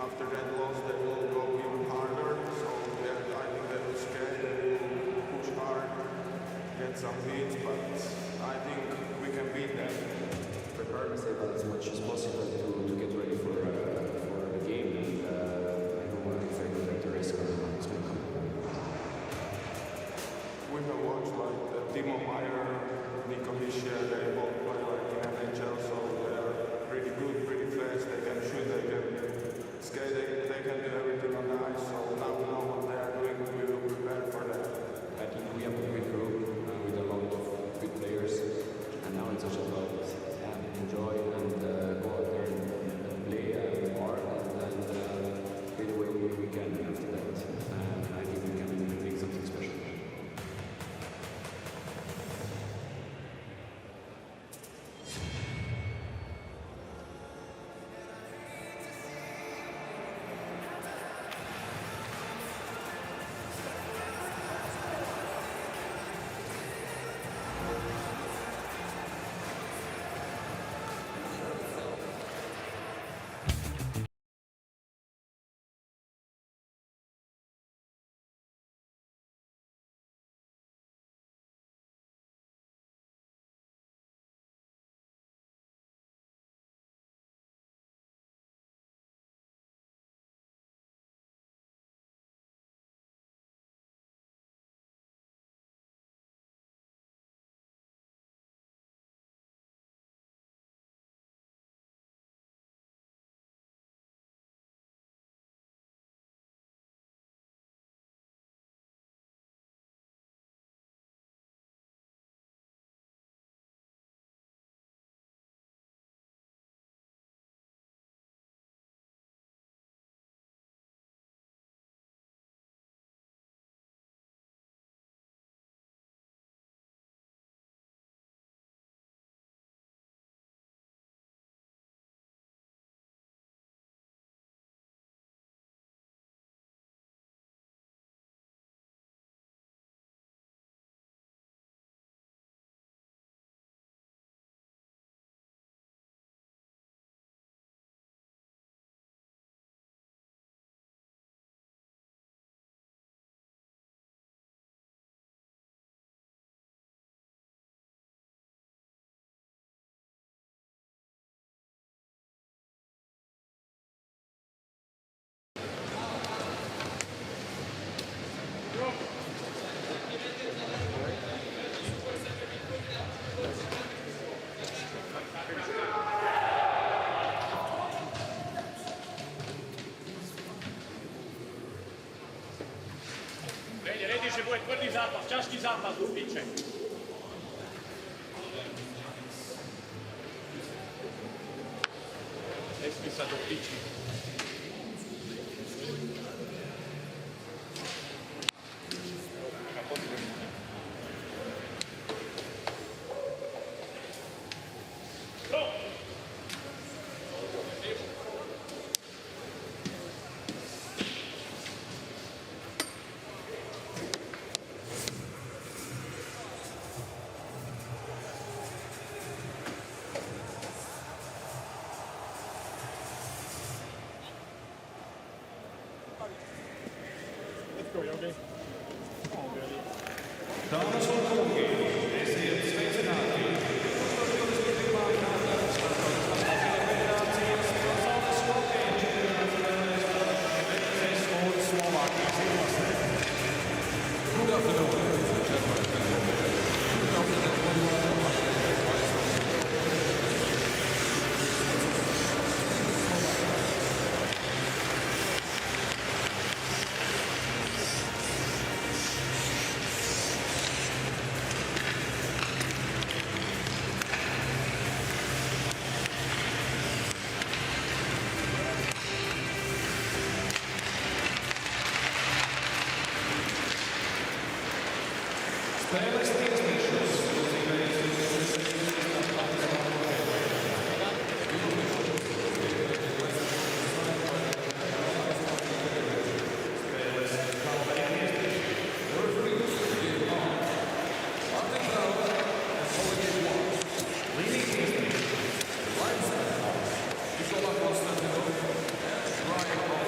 after that loss they will go even harder. So I think they will skate, they will push hard, get some hits, but I think we can beat them. Prepare myself as much as possible to get ready for the game, and I don't want to think that the rest is going to come. We have watched like Timo Meyer, Nico Hischier, they both play like in NHL, so they are pretty good, pretty fast, they can shoot, they can skate, they can do everything on the ice, so now we know what they are doing, we will prepare for that. I think we have a good group with a lot of good players, and now it's just about enjoy and go out there and play hard and play the way we can after that. I think we can make something special. Že bude tvrdý zápas, ťažký zápas do piče. Nesmí sa do piči. Right.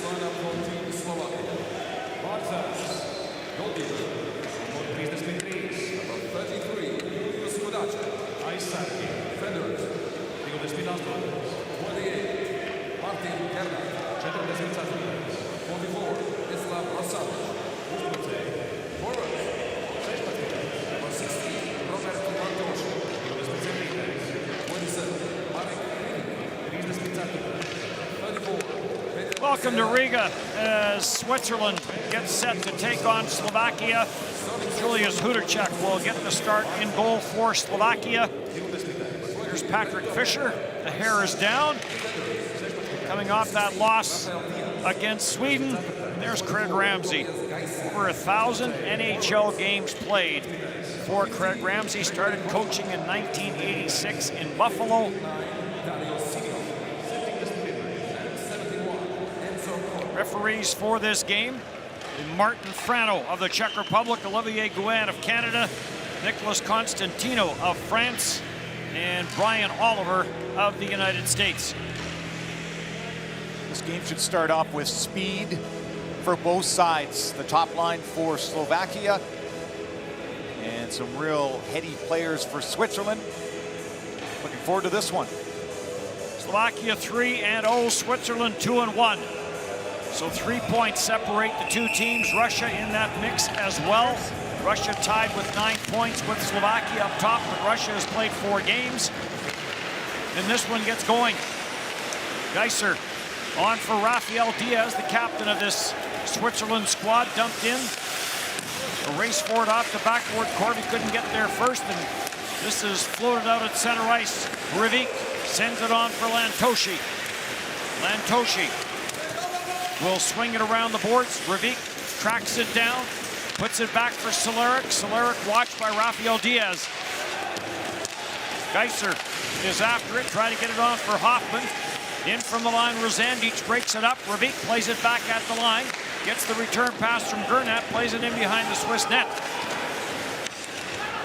lineup for Team Slovakia. Bartas, goalkeeper. Number 33, Julius Kodacha. Defenders. 28, Martin Kerner. 44, Islam Rosales. Forward. Number 16, Roberto Martos. 27, Marek Krivik. Welcome to Riga as Switzerland gets set to take on Slovakia. Julius Hudacek will get the start in goal for Slovakia. Here's Patrick Fischer. The hair is down. Coming off that loss against Sweden. And there's Craig Ramsey. Over 1,000 NHL games played for Craig Ramsey. Started coaching in 1986 in Buffalo. Referees for this game: Martin Frano of the Czech Republic, Olivier Gouin of Canada, Nicholas Constantino of France, and Brian Oliver of the United States. This game should start off with speed for both sides. The top line for Slovakia and some real heady players for Switzerland. Looking forward to this one. Slovakia 3-0, Switzerland 2-1. So 3 points separate the two teams. Russia in that mix as well. Russia tied with 9 points with Slovakia up top, but Russia has played 4 games. And this one gets going. Geiser on for Rafael Diaz, the captain of this Switzerland squad, dumped in. A race for it off the backboard court. He couldn't get there first, and this is floated out at center ice. Rivik sends it on for Lantoshi. Lantoshi will swing it around the boards. Rivik tracks it down, puts it back for Cehlarik. Cehlarik watched by Rafael Diaz. Geiser is after it, trying to get it on for Hoffman. In from the line, Rozandic breaks it up. Rivik plays it back at the line. Gets the return pass from Gernat, plays it in behind the Swiss net.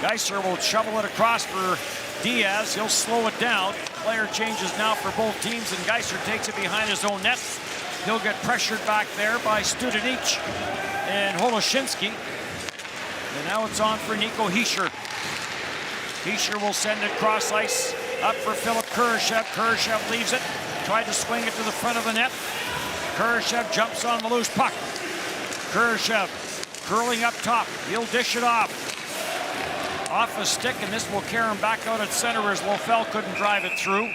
Geiser will shovel it across for Diaz. He'll slow it down. Player changes now for both teams, and Geiser takes it behind his own net. He'll get pressured back there by Studenic and Holoshinsky. And now it's on for Nico Hischier. Hischier will send it cross ice up for Philip Kurashev. Kurashev leaves it. Tried to swing it to the front of the net. Kurashev jumps on the loose puck. Kurashev curling up top. He'll dish it off. Off a stick, and this will carry him back out at center as Lofel couldn't drive it through.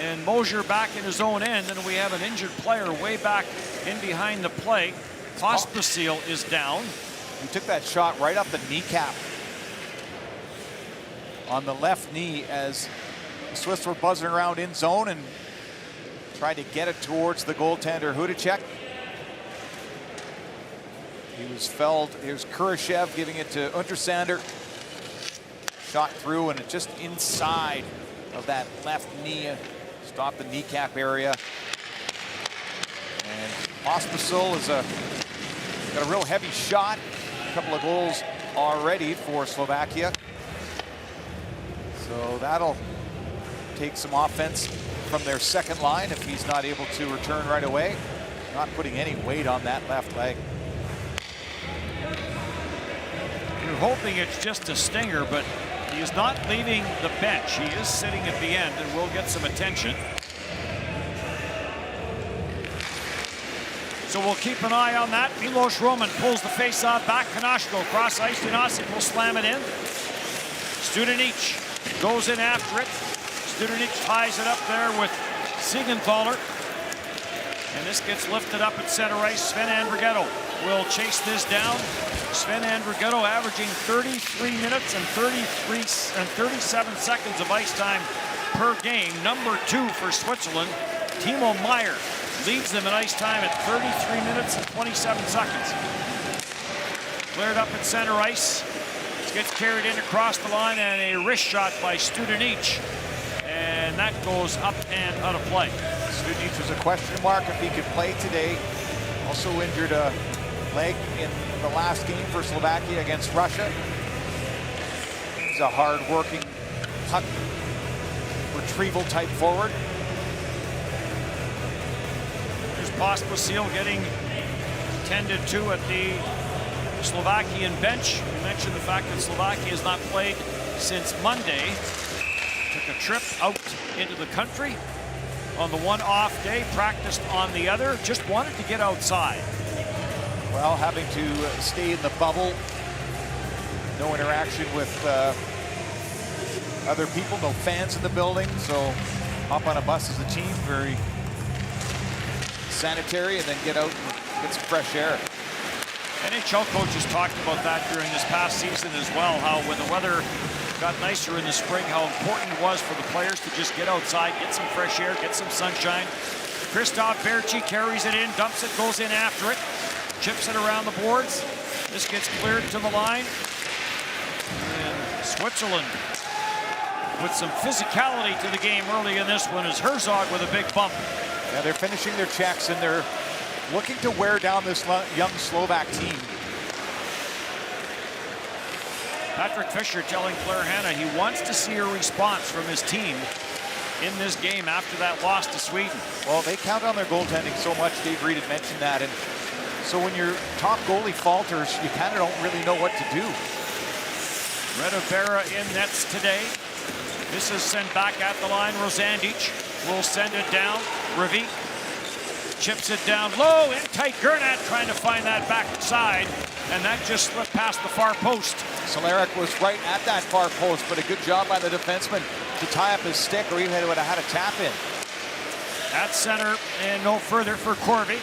And Mosier back in his own end, and we have an injured player way back in behind the play. Pospisil is down. He took that shot right up the kneecap on the left knee as the Swiss were buzzing around in zone and tried to get it towards the goaltender Hudacek. He was felled. Here's Kurashev giving it to Untersander. Shot through, and it just inside of that left knee. Stop the kneecap area. And Pospisil is got a real heavy shot. A couple of goals already for Slovakia. So that'll take some offense from their second line if he's not able to return right away. Not putting any weight on that left leg. You're hoping it's just a stinger, but he is not leaving the bench. He is sitting at the end and will get some attention. So we'll keep an eye on that. Milos Roman pulls the face-off back. Kanashko cross ice. Dinasic will slam it in. Studenic goes in after it. Studenic ties it up there with Siegenthaler. And this gets lifted up at center ice. Sven Andrighetto will chase this down. Sven Andrighetto averaging 33 minutes and 37 seconds of ice time per game. Number 2 for Switzerland. Timo Meier leads them in ice time at 33 minutes and 27 seconds. Cleared up at center ice. This gets carried in across the line, and a wrist shot by Studenic. And that goes up and out of play. Studenic was a question mark if he could play today. Also injured a leg in the last game for Slovakia against Russia. He's a hard-working puck retrieval type forward. There's Pospisil getting tended to at the Slovakian bench. We mentioned the fact that Slovakia has not played since Monday. Took a trip out into the country on the one off day, practiced on the other, just wanted to get outside. Well, having to stay in the bubble, no interaction with other people, no fans in the building, so hop on a bus as a team, very sanitary, and then get out and get some fresh air. NHL coaches talked about that during this past season as well, how when the weather got nicer in the spring, how important it was for the players to just get outside, get some fresh air, get some sunshine. Christophe Berchie carries it in, dumps it, goes in after it, chips it around the boards. This gets cleared to the line. And Switzerland with some physicality to the game early in this one is Herzog with a big bump. Yeah, they're finishing their checks and they're looking to wear down this young Slovak team. Patrick Fisher telling Claire Hanna he wants to see a response from his team in this game after that loss to Sweden. Well, they count on their goaltending so much. Dave Reed had mentioned that. And so when your top goalie falters, you kind of don't really know what to do. Redo Berra in nets today. This is sent back at the line. Rosandic will send it down. Ravik chips it down low. In tight. Gernat trying to find that backside. And that just slipped past the far post. Cehlarik was right at that far post, but a good job by the defenseman to tie up his stick, or even would have had a tap in. At center and no further for Corby.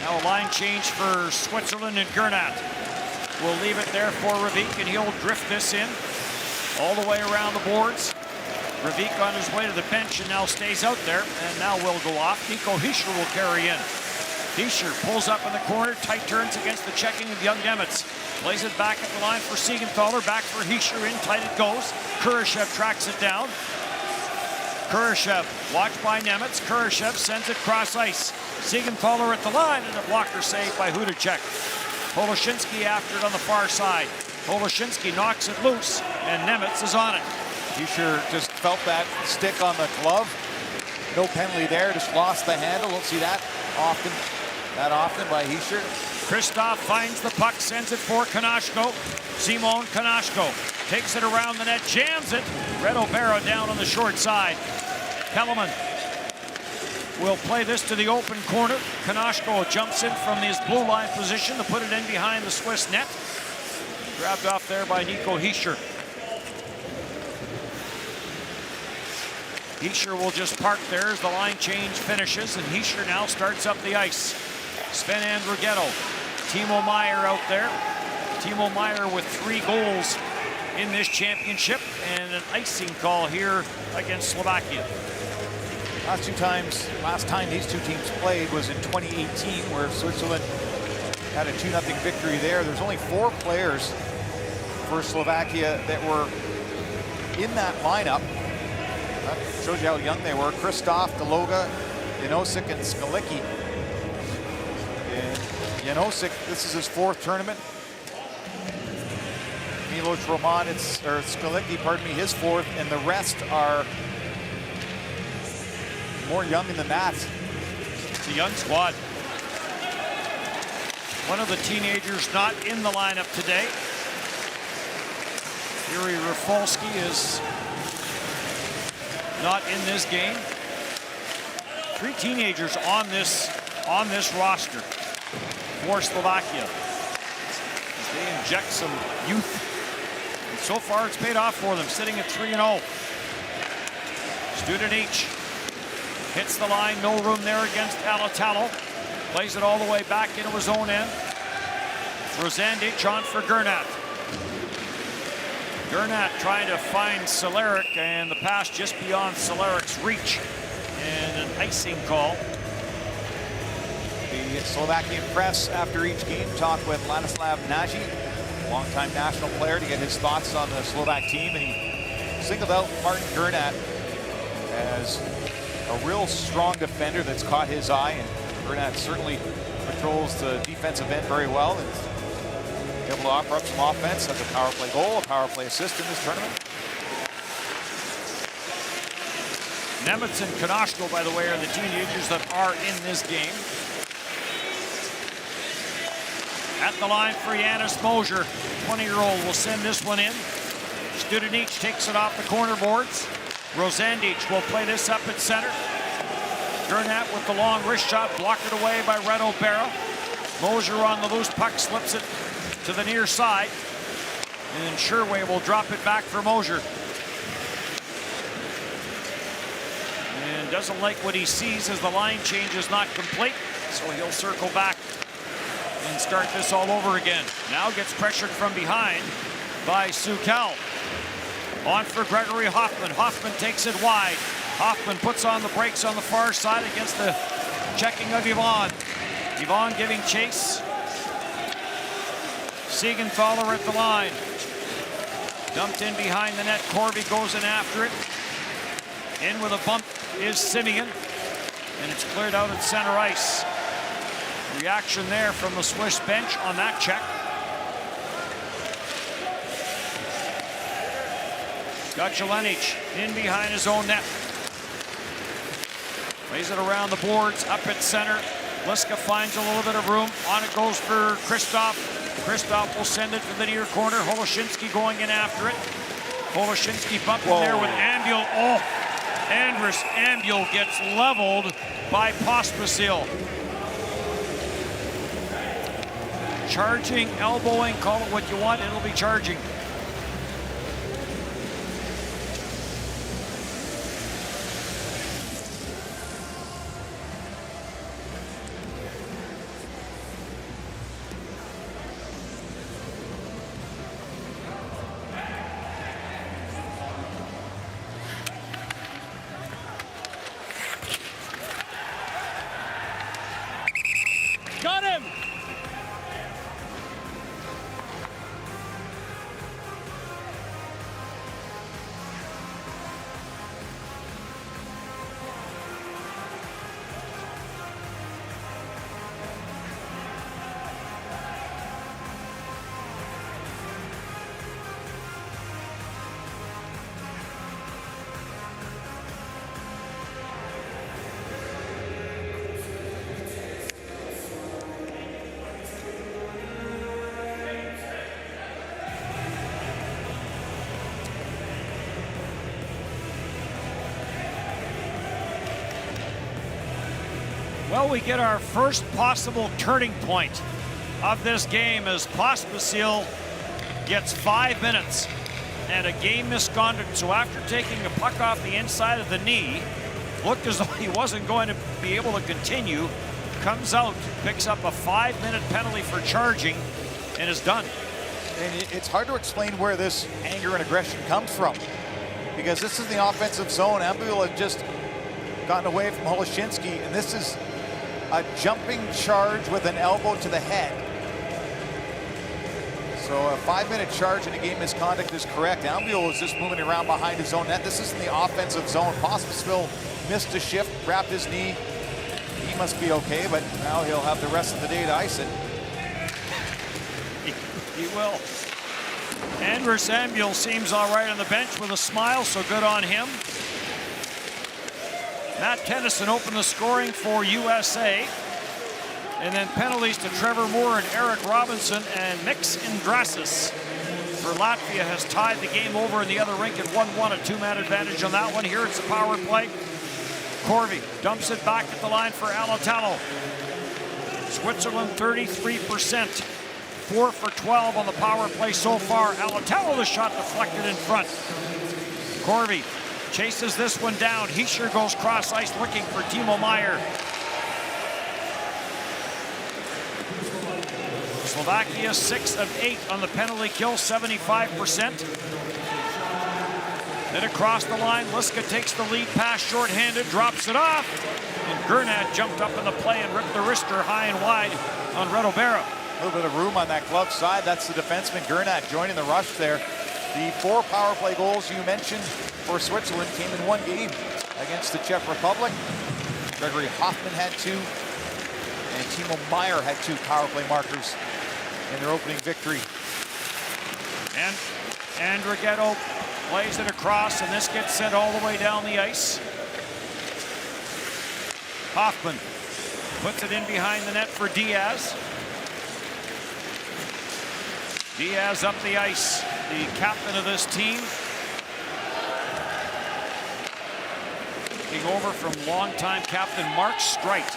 Now a line change for Switzerland, and Gernat will leave it there for Ravik, and he'll drift this in all the way around the boards. Ravik on his way to the bench and now stays out there, and now will go off. Nico Hischier will carry in. Hischier pulls up in the corner, tight turns against the checking of young Nemitz. Plays it back at the line for Siegenthaler, back for Hischier, in tight it goes. Kurashev tracks it down. Kurashev watched by Nemitz. Kurashev sends it cross ice. Siegenthaler at the line, and a blocker save by Hudacek. Poloshinsky after it on the far side. Poloshinsky knocks it loose, and Nemitz is on it. Hischier just felt that stick on the glove. No penalty there, just lost the handle. Don't see that often by Hischier. Christophe finds the puck, sends it for Konashko. Simon Konashko takes it around the net, jams it. Redo Berra down on the short side. Kellerman will play this to the open corner. Konashko jumps in from his blue line position to put it in behind the Swiss net. Grabbed off there by Nico Hischier. Hischier will just park there as the line change finishes, and Hischier now starts up the ice. Sven Andrighetto, Timo Meier out there. Timo Meier with 3 goals in this championship, and an icing call here against Slovakia. Last time these two teams played was in 2018, where Switzerland had a 2-0 victory there. There's only 4 players for Slovakia that were in that lineup. That shows you how young they were. Christophe, Daloga, Janosik, and Skalicki. And Janosik, this is his 4th tournament. Milos Roman, Skalicki, pardon me, his 4th, and the rest are more young than that. It's a young squad. One of the teenagers not in the lineup today. Yuri Rafalski is not in this game. 3 teenagers on this roster for Slovakia. They inject some youth. And so far it's paid off for them, sitting at 3-0. Studenic hits the line, no room there against Alatalo. Plays it all the way back into his own end. Rosandic on for Gernat. Gernat trying to find Cehlarik, and the pass just beyond Celaric's reach. And an icing call. The Slovakian press after each game talked with Ladislav Nagy, longtime national player, to get his thoughts on the Slovak team, and he singled out Martin Gernat as a real strong defender that's caught his eye, and Gernat certainly patrols the defensive end very well and is able to offer up some offense. Has a power play goal, a power play assist in this tournament. Nemitz and Konashko, by the way, are the teenagers that are in this game. At the line for Janis Mosier, 20-year-old will send this one in. Studenic takes it off the corner boards. Rosandic will play this up at center. Gernat with the long wrist shot, blocked away by Reto Berra. Mosier on the loose puck, slips it to the near side. And then Sherway will drop it back for Mosier. And doesn't like what he sees as the line change is not complete. So he'll circle back and start this all over again. Now gets pressured from behind by Sukel. On for Gregory Hoffman. Hoffman takes it wide. Hoffman puts on the brakes on the far side against the checking of Yvonne. Yvonne giving chase. Siegenthaler at the line. Dumped in behind the net. Corby goes in after it. In with a bump is Simeon. And it's cleared out at center ice. Reaction there from the Swiss bench on that check. Gachelenic in behind his own net. Plays it around the boards, up at center. Liska finds a little bit of room. On it goes for Christophe. Christophe will send it to the near corner. Holoshinsky going in after it. Holoshinsky bumping there with Ambul. Oh, Andrus Ambul gets leveled by Pospisil. Charging, elbowing, call it what you want, it'll be charging. Got him! Well, we get our first possible turning point of this game as Pospisil gets 5 minutes and a game misconduct. So after taking a puck off the inside of the knee, looked as though he wasn't going to be able to continue, comes out, picks up a 5-minute penalty for charging, and is done. And it's hard to explain where this anger and aggression comes from, because this is the offensive zone. Ambul had just gotten away from Holoshinsky, and this is a jumping charge with an elbow to the head. So a 5-minute charge in a game misconduct is correct. Ambul is just moving around behind his own net. This is in the offensive zone. Pospisil missed a shift, wrapped his knee. He must be okay, but now he'll have the rest of the day to ice it. He will. Andrus Ambul seems all right on the bench with a smile, so good on him. Matt Tennyson opened the scoring for USA. And then penalties to Trevor Moore and Eric Robinson, and Mix Indrasis for Latvia has tied the game over in the other rink at 1-1, a 2-man advantage on that one. Here it's a power play. Corby dumps it back at the line for Alatalo. Switzerland 33%, 4 for 12 on the power play so far. Alatalo, the shot deflected in front. Corby chases this one down. Hischier goes cross ice looking for Timo Meier. Slovakia 6 of 8 on the penalty kill, 75%. Then across the line, Liska takes the lead pass shorthanded, drops it off. And Gernat jumped up in the play and ripped the wrister high and wide on Reto Berra. A little bit of room on that glove side. That's the defenseman Gernat joining the rush there. The 4 power play goals you mentioned for Switzerland came in one game against the Czech Republic. Gregory Hoffman had 2, and Timo Meier had 2 power play markers in their opening victory. And Andrighetto plays it across, and this gets sent all the way down the ice. Hoffman puts it in behind the net for Diaz. Diaz up the ice, the captain of this team. Taking over from longtime captain Mark Streit,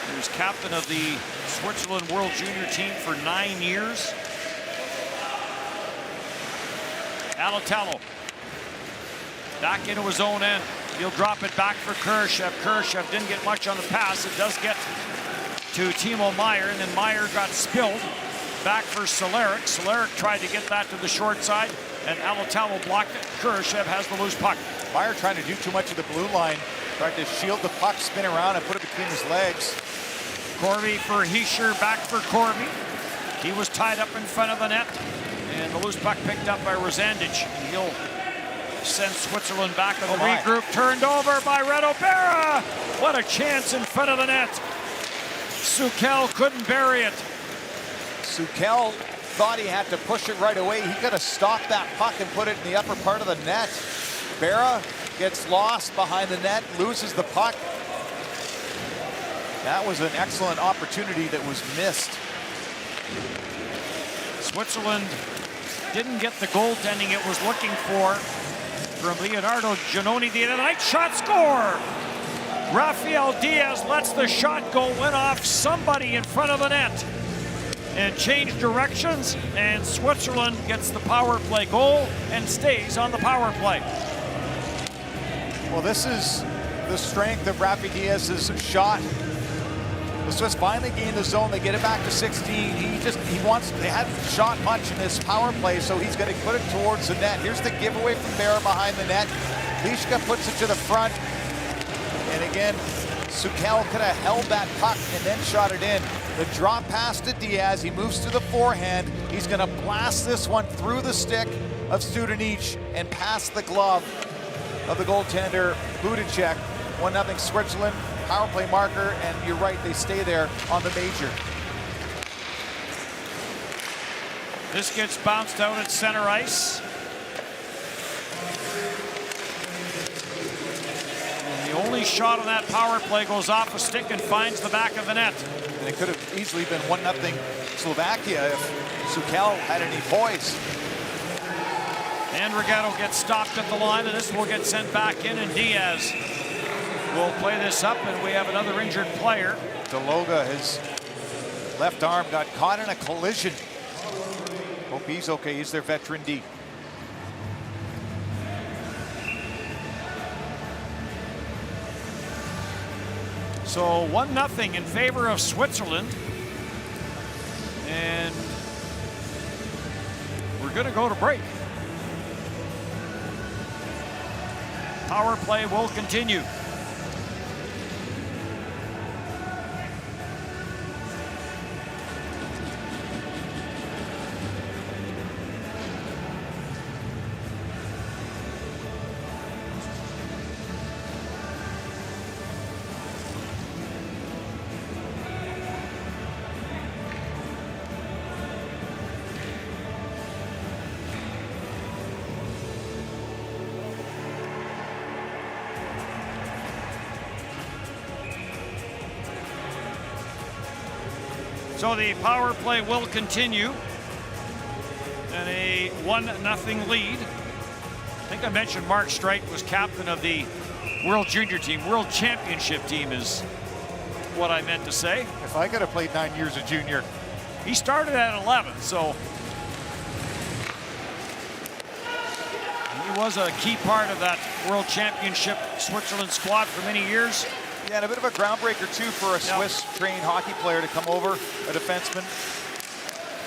who was captain of the Switzerland World Junior team for 9 years. Alatalo back into his own end. He'll drop it back for Kurashev. Kurashev didn't get much on the pass. It does get to Timo Meier, and then Meier got spilled. Back for Cehlarik. Cehlarik tried to get that to the short side, and Alatalo blocked it. Kurashev has the loose puck. Meier trying to do too much of the blue line. Tried to shield the puck, spin around, and put it between his legs. Corby for Hischier, back for Corby. He was tied up in front of the net, and the loose puck picked up by Rosandich. And he'll send Switzerland back on the regroup. Turned over by Reto Berra. What a chance in front of the net. Sukel couldn't bury it. Sukel thought he had to push it right away. He could have stopped that puck and put it in the upper part of the net. Berra gets lost behind the net, loses the puck. That was an excellent opportunity that was missed. Switzerland didn't get the goaltending it was looking for from Leonardo Giannoni the other night. Shot, score! Rafael Diaz lets the shot go, went off somebody in front of the net and changed directions, and Switzerland gets the power play goal and stays on the power play. Well, this is the strength of Rafi Diaz's shot. The Swiss finally gain the zone. They get it back to 16. They hadn't shot much in this power play, so he's going to put it towards the net. Here's the giveaway from Berra behind the net. Lischka puts it to the front. And again, Sukel could have held that puck and then shot it in. The drop pass to Diaz. He moves to the forehand. He's going to blast this one through the stick of Studenic and past the glove of the goaltender Budacek. 1-0 Switzerland. Power play marker, and you're right, they stay there on the major. This gets bounced out at center ice. And the only shot on that power play goes off a stick and finds the back of the net. And it could have easily been 1-0 Slovakia if Sukel had any poise. And Regato gets stopped at the line, and this will get sent back in, and Diaz will play this up, and we have another injured player. Deloga, his left arm got caught in a collision. Hope he's okay. He's their veteran D. So 1-0 in favor of Switzerland. And we're going to go to break. Power play will continue. So the power play will continue, and a 1-0 lead. I think I mentioned Mark Streit was captain of the World Junior team. World Championship team is what I meant to say. If I could have played 9 years of junior. He started at 11, so he was a key part of that World Championship Switzerland squad for many years. Yeah, and a bit of a groundbreaker, too, for a Swiss-trained hockey player to come over, a defenseman,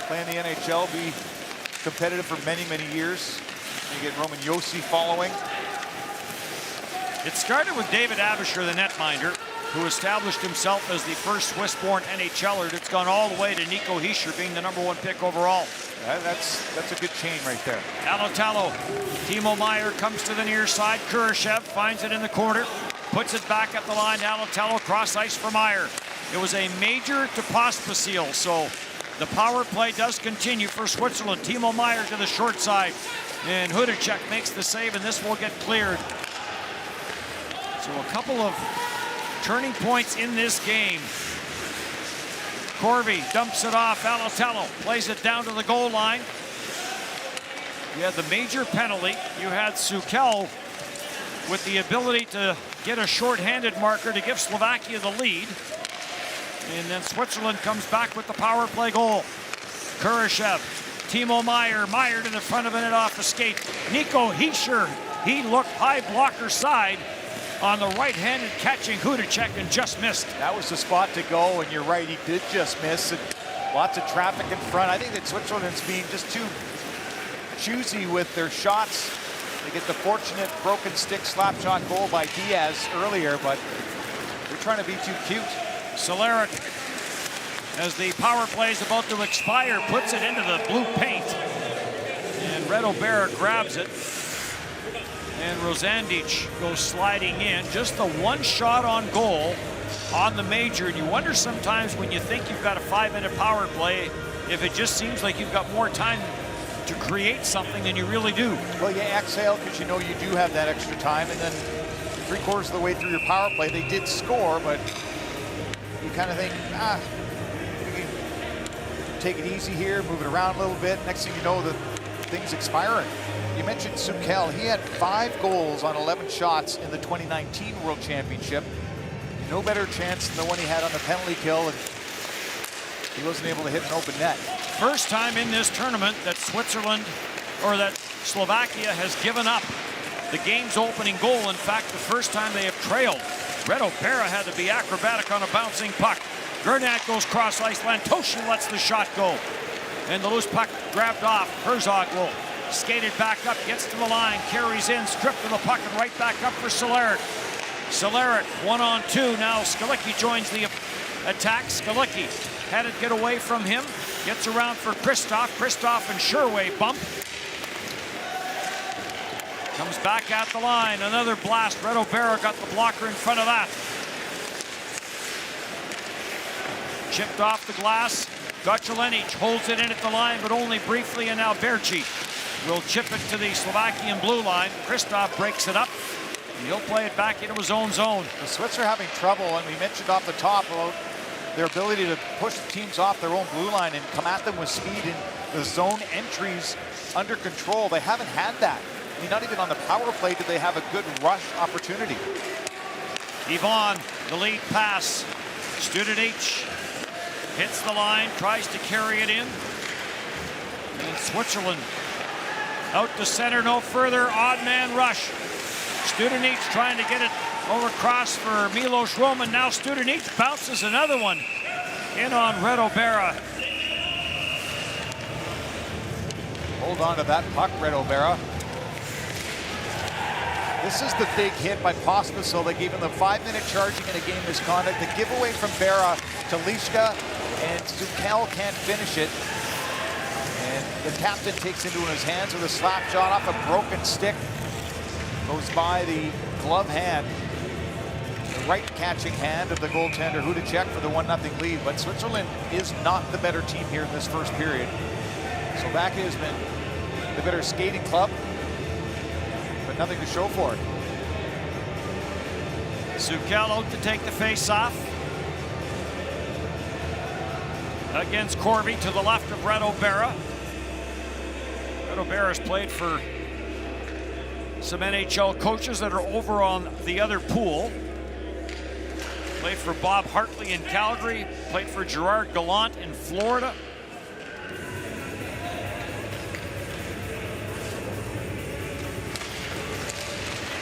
play in the NHL, be competitive for many, many years. You get Roman Josi following. It started with David Abisher, the netminder, who established himself as the first Swiss-born NHLer. It's gone all the way to Nico Hischier being the #1 pick overall. That's a good chain right there. Alatalo, Timo Meier comes to the near side. Kurashev finds it in the corner, puts it back at the line. Alatalo cross ice for Meier. It was a major to Pospisil, so the power play does continue for Switzerland. Timo Meier to the short side, and Hudacek makes the save, and this will get cleared. So a couple of turning points in this game. Corby dumps it off. Alatello plays it down to the goal line. You had the major penalty. You had Sukel with the ability to get a shorthanded marker to give Slovakia the lead. And then Switzerland comes back with the power play goal. Kurashev, Timo Meier to the front of the net off the skate. Nico Hischier, he looked high blocker side on the right-handed catching Hudacek and just missed. That was the spot to go, and you're right, he did just miss. And lots of traffic in front. I think that Switzerland's being just too choosy with their shots. They get the fortunate broken stick slap shot goal by Diaz earlier, but they're trying to be too cute. Solaric, as the power play is about to expire, puts it into the blue paint. And Red O'Bara grabs it. And Rosandic goes sliding in. Just the one shot on goal on the major. And you wonder sometimes when you think you've got a 5-minute power play, if it just seems like you've got more time to create something than you really do. Well, you exhale because you know you do have that extra time, and then 3/4 of the way through your power play, they did score, but you kind of think, we can take it easy here, move it around a little bit. Next thing you know, the thing's expiring. You mentioned Sukel. He had 5 goals on 11 shots in the 2019 World Championship. No better chance than the one he had on the penalty kill, and he wasn't able to hit an open net. First time in this tournament that Switzerland, or that Slovakia has given up the game's opening goal. In fact, the first time they have trailed. Red O'Bara had to be acrobatic on a bouncing puck. Gernat goes cross ice. Lantoshi lets the shot go. And the loose puck grabbed off. Herzog will skate it back up, gets to the line, carries in, stripped of the puck, and right back up for Solaric. Solaric 1-on-2. Now Skalicki joins the attack. Skalicki had it get away from him. Gets around for Christophe. Christophe and Sherway bump. Comes back at the line. Another blast. Red O'Bara got the blocker in front of that. Chipped off the glass. Gochelenic holds it in at the line, but only briefly, and now Berchie will chip it to the Slovakian blue line. Christophe breaks it up, and he'll play it back into his own zone. The Swiss are having trouble, and we mentioned off the top about their ability to push the teams off their own blue line and come at them with speed, and the zone entries under control. They haven't had that. I mean, not even on the power play did they have a good rush opportunity. Yvonne, the lead pass. Studenic hits the line, tries to carry it in. And Switzerland out to center, no further. Odd man rush. Studenic trying to get it over across for Milos Roman. Now Studenic bounces another one in on Red O'Bara. Hold on to that puck, Red O'Bara. This is the big hit by Pospisil. They gave him the 5-minute charging in a game misconduct. The giveaway from Bera to Lishka, and Sukel can't finish it. And the captain takes it into his hands with a slap shot off a broken stick. Goes by the glove hand, the right catching hand of the goaltender Hudacek for the 1-0 lead. But Switzerland is not the better team here in this first period. Slovakia has been the better skating club, but nothing to show for it. Sukel out to take the face-off against Corby to the left of Red O'Bara. Red O'Bara's played for some NHL coaches that are over on the other pool. Played for Bob Hartley in Calgary, played for Gerard Gallant in Florida.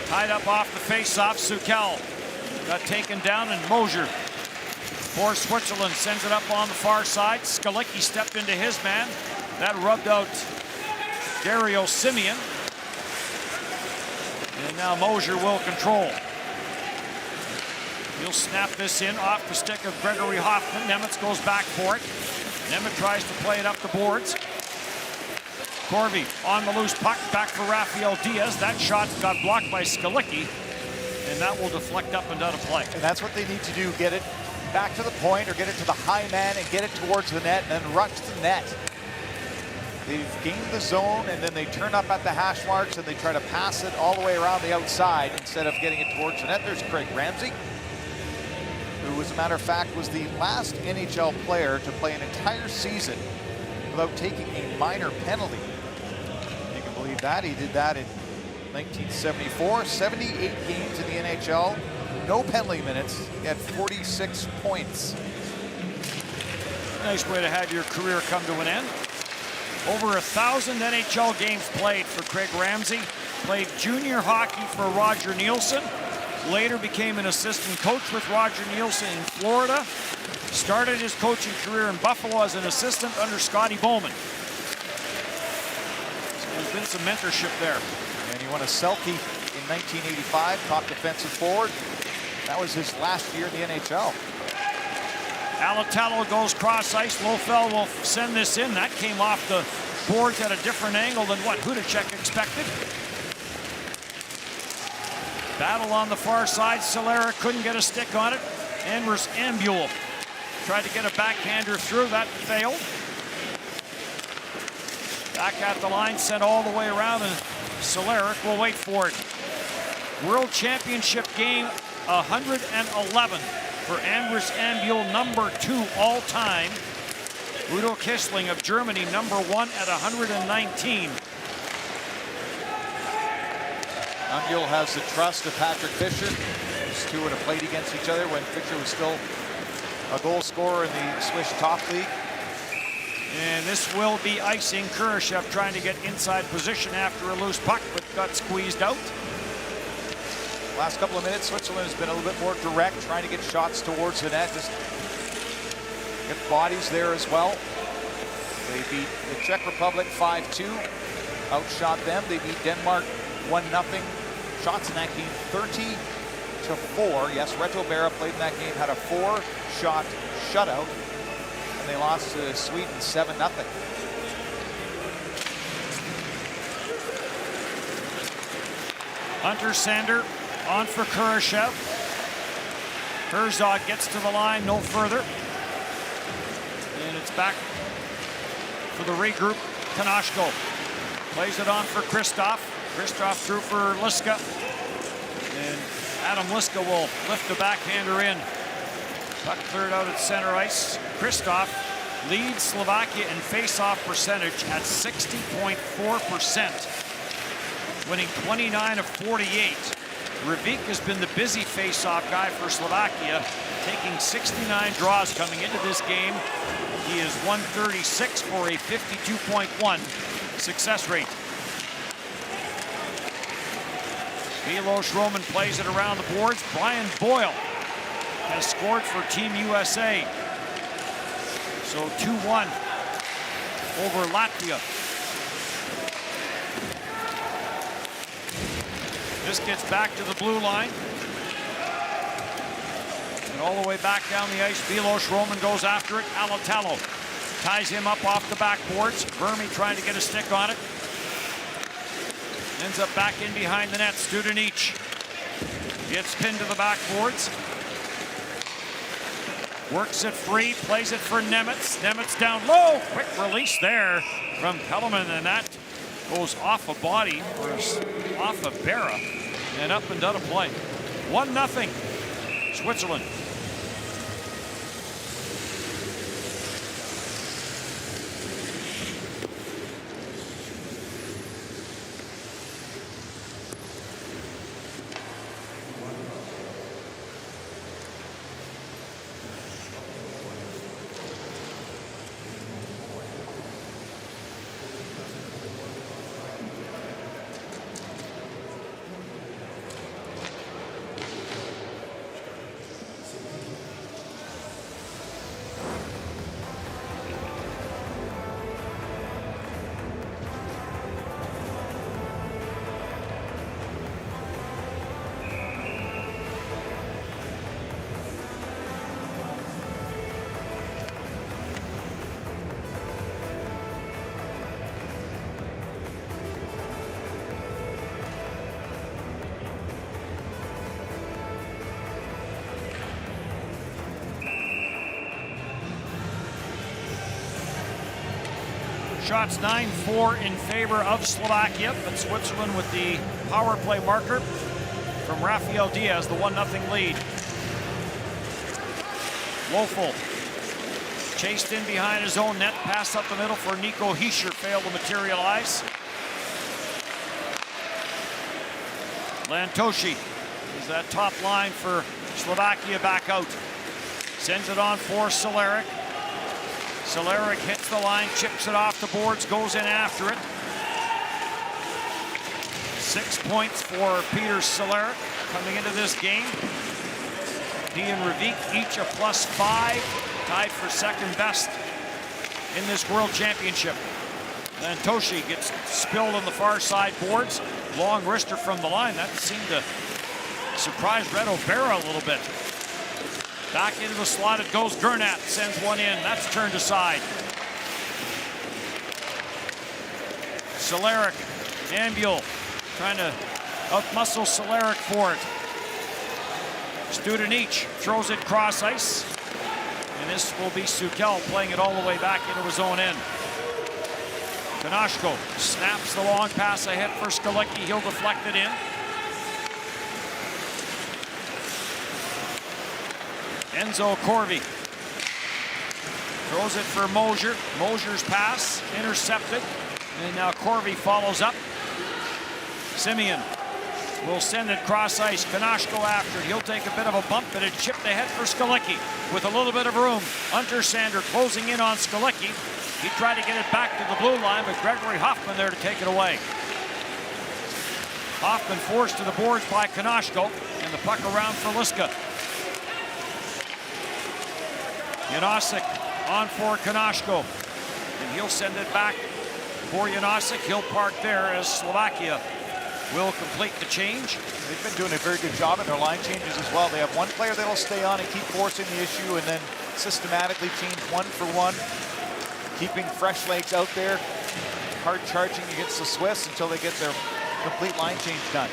Tied up off the face-off, Sukel got taken down, and Mosier for Switzerland sends it up on the far side. Skalicki stepped into his man. That rubbed out Dario Simeon. And now Mosier will control. He'll snap this in off the stick of Gregory Hoffman. Nemitz goes back for it. Nemitz tries to play it up the boards. Corby on the loose puck, back for Rafael Diaz. That shot got blocked by Skalicki, and that will deflect up and out of play. And that's what they need to do, get it back to the point or get it to the high man and get it towards the net and then rush the net. They've gained the zone, and then they turn up at the hash marks and they try to pass it all the way around the outside instead of getting it towards the net. There's Craig Ramsey. who as a matter of fact was the last NHL player to play an entire season without taking a minor penalty. You can believe that. He did that in 1974, 78 games in the NHL, no penalty minutes. He had 46 points. Nice way to have your career come to an end. Over 1,000 NHL games played for Craig Ramsay. Played junior hockey for Roger Nielsen. Later became an assistant coach with Roger Nielsen in Florida. Started his coaching career in Buffalo as an assistant under Scotty Bowman. So there's been some mentorship there. And he won a Selke in 1985, top defensive forward. That was his last year in the NHL. Alatalo goes cross ice. Lofell will send this in. That came off the boards at a different angle than what Hudacek expected. Battle on the far side. Solera couldn't get a stick on it. Anders Ambul tried to get a backhander through. That failed. Back at the line, sent all the way around, and Solera will wait for it. World Championship game 111 for Anders Ambul, number 2 all time. Udo Kissling of Germany, number 1 at 119. Ambul has the trust of Patrick Fisher. These two would have played against each other when Fisher was still a goal scorer in the Swiss top league. And this will be icing. Kurashev trying to get inside position after a loose puck, but got squeezed out. Last couple of minutes, Switzerland has been a little bit more direct, trying to get shots towards the net, just get bodies there as well. They beat the Czech Republic 5-2, outshot them. They beat Denmark 1-0. Shots in that game 30-4. Yes, Reto Berra played in that game, had a 4-shot shutout, and they lost to Sweden 7-0. Hunter Sander on for Kurashev. Herzog gets to the line, no further. And it's back for the regroup. Kanashko plays it on for Christophe. Christophe through for Liska. And Adam Liska will lift the backhander in. Puck cleared out at center ice. Christophe leads Slovakia in face-off percentage at 60.4%, winning 29 of 48. Rivik has been the busy face-off guy for Slovakia, taking 69 draws coming into this game. He is 136 for a 52.1 success rate. Milos Roman plays it around the boards. Brian Boyle has scored for Team USA. So 2-1 over Latvia. This gets back to the blue line. And all the way back down the ice, Milos Roman goes after it. Alatalo ties him up off the backboards. Vermi trying to get a stick on it. Ends up back in behind the net. Studenic gets pinned to the backboards. Works it free, plays it for Nemitz. Nemitz down low. Quick release there from Pelleman, and that goes off a body, or off a Berra, and up and done a play. 1-0, Switzerland. Shots 9-4 in favor of Slovakia, but Switzerland with the power play marker from Rafael Diaz, the 1-0 lead. Lofel chased in behind his own net. Pass up the middle for Nico Hischier. Failed to materialize. Lantoshi is that top line for Slovakia back out. Sends it on for Cehlarik. Cehlarik hits the line, chips it off the boards, goes in after it. 6 points for Peter Cehlarik coming into this game. He and Ravik each a +5, tied for second best in this World Championship. Lantoshi gets spilled on the far side boards. Long wrister from the line. That seemed to surprise Reto Berra a little bit. Back into the slot it goes. Gernat sends one in. That's turned aside. Cehlarik, Ambul trying to outmuscle Cehlarik for it. Studenic throws it cross ice. And this will be Sukel playing it all the way back into his own end. Konashko snaps the long pass ahead for Skalecki. He'll deflect it in. Enzo Corvi throws it for Mosier. Mosier's pass intercepted. And now Corvi follows up. Simeon will send it cross ice. Konashko after it. He'll take a bit of a bump, but it chipped ahead for Skalecki with a little bit of room. Untersander closing in on Skalecki. He tried to get it back to the blue line, but Gregory Hoffman there to take it away. Hoffman forced to the boards by Konashko, and the puck around for Liska. Janosic on for Konashko, and he'll send it back for Janosic. He'll park there as Slovakia will complete the change. They've been doing a very good job in their line changes as well. They have one player that'll stay on and keep forcing the issue, and then systematically change one for one, keeping fresh legs out there, hard charging against the Swiss until they get their complete line change done.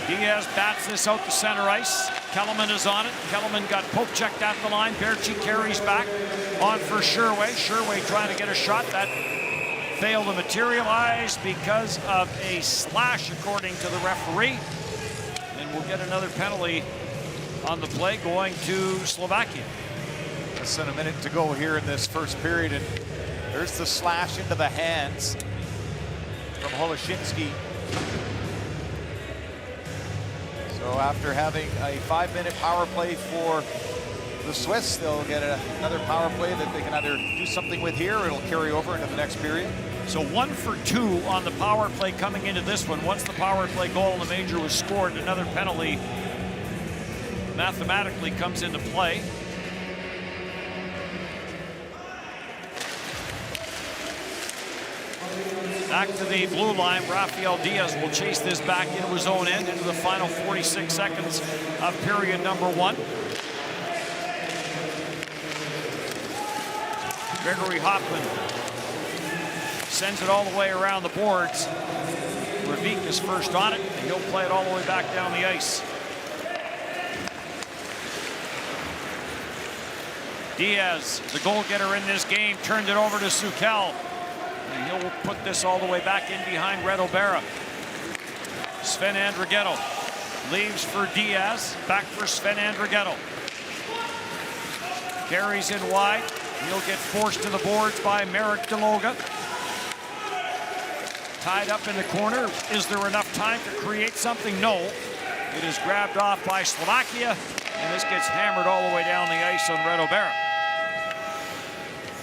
Diaz bats this out to center ice. Kellerman is on it. Kellerman got poke checked at the line. Berchie carries back on for Sherway. Sherway trying to get a shot. That failed to materialize because of a slash, according to the referee. And we'll get another penalty on the play going to Slovakia. Less than a minute to go here in this first period, and there's the slash into the hands from Holoshinsky. So after having a 5-minute power play for the Swiss, they'll get another power play that they can either do something with here or it'll carry over into the next period. So 1 for 2 on the power play coming into this one. Once the power play goal in the major was scored, another penalty mathematically comes into play. Back to the blue line. Rafael Diaz will chase this back into his own end into the final 46 seconds of period number 1. Gregory Hoffman sends it all the way around the boards. Ravik is first on it, and he'll play it all the way back down the ice. Diaz, the goal-getter in this game, turned it over to Sukel. And he'll put this all the way back in behind Reto Berra. Sven Andrighetto leaves for Diaz, back for Sven Andrighetto. Carries in wide. He'll get forced to the boards by Merrick DeLoga. Tied up in the corner. Is there enough time to create something? No. It is grabbed off by Slovakia, and this gets hammered all the way down the ice on Reto Berra.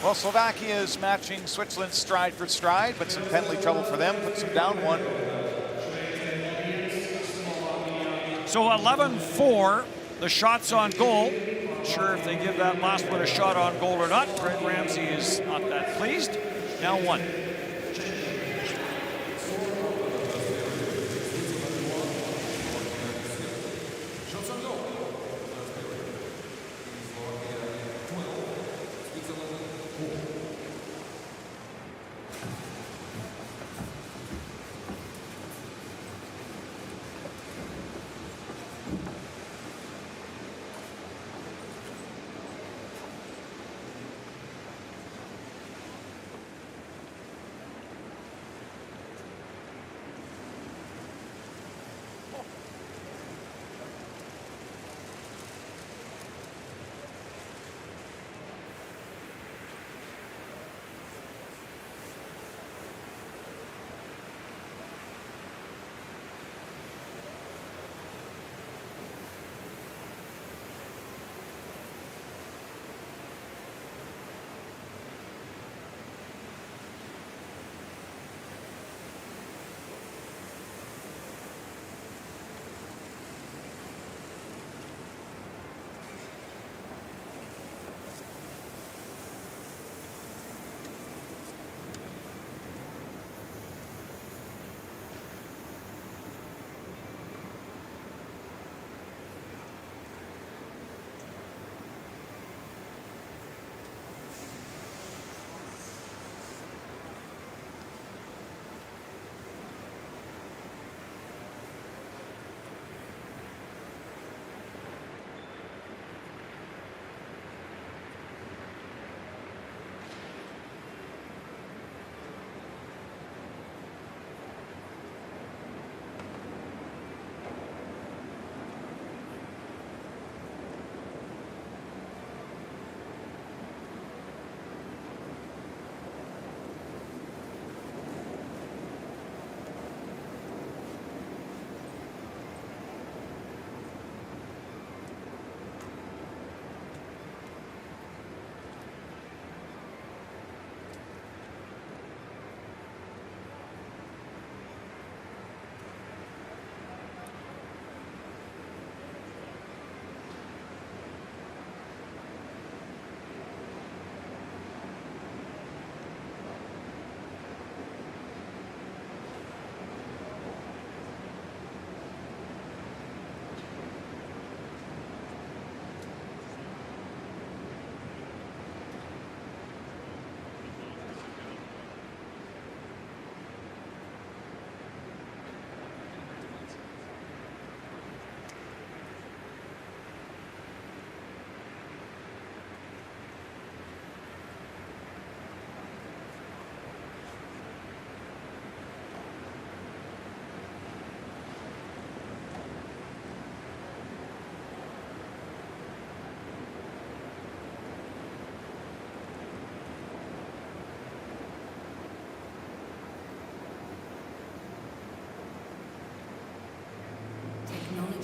Well, Slovakia is matching Switzerland stride for stride, but some penalty trouble for them. Puts them down 1. So 11-4, the shots on goal. Not sure if they give that last one a shot on goal or not. Greg Ramsey is not that pleased. Now 1.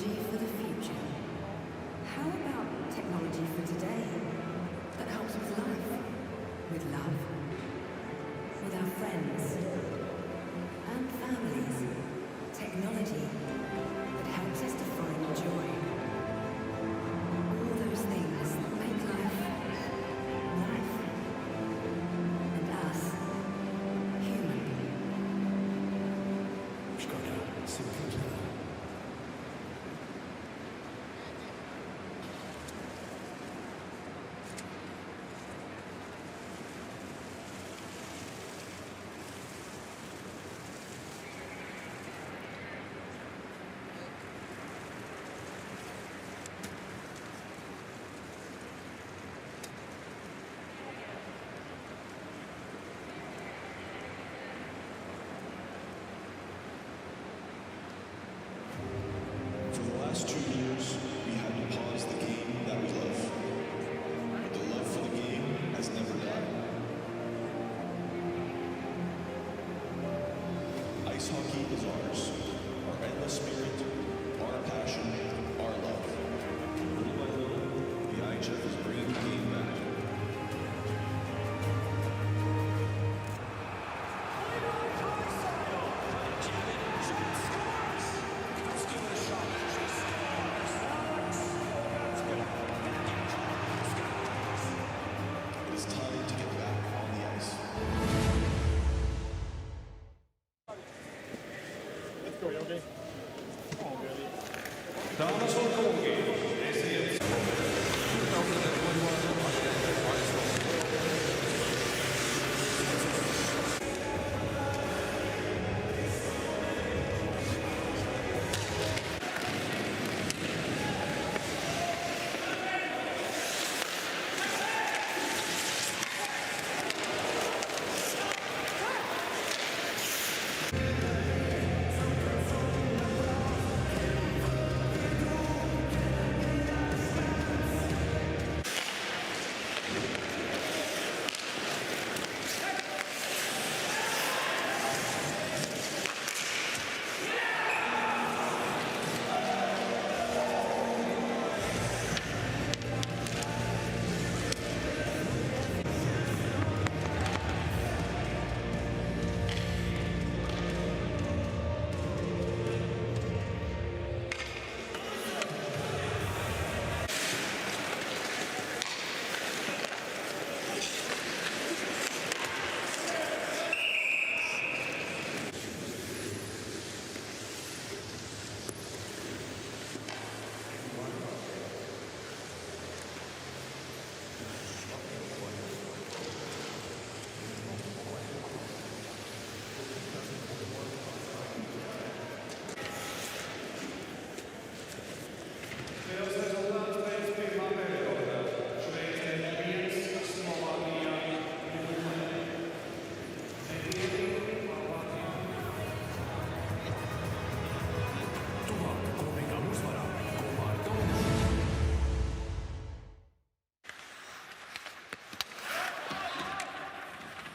technology for the future. How about technology for today that helps with life, with love, with our friends and families? Technology that helps us to find joy. All those things that make life, and us human. For the last 2 years, we had to pause the game that we love. But the love for the game has never died. Ice hockey is ours. Our endless spirit, our passion, our love. Little by little, the IIHF is bringing the game back. It is time to get back on the ice. Damas och herrar, det är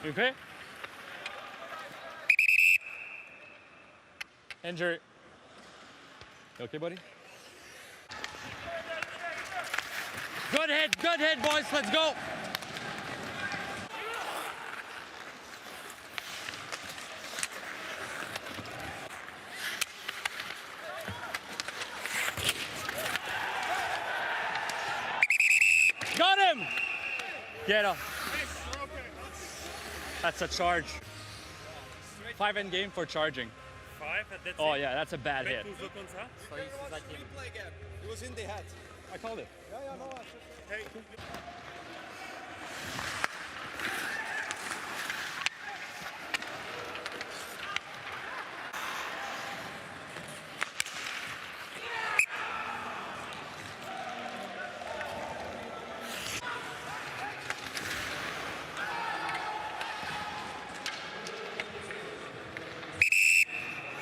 You okay? Injury. You okay, buddy? Good hit, boys. Let's go. Got him. Get up. That's a charge. 5 in game for charging. 5? That's Oh it. yeah, that's a bad hit. Tout ça comme ça. It was in the head. I called it. Hey.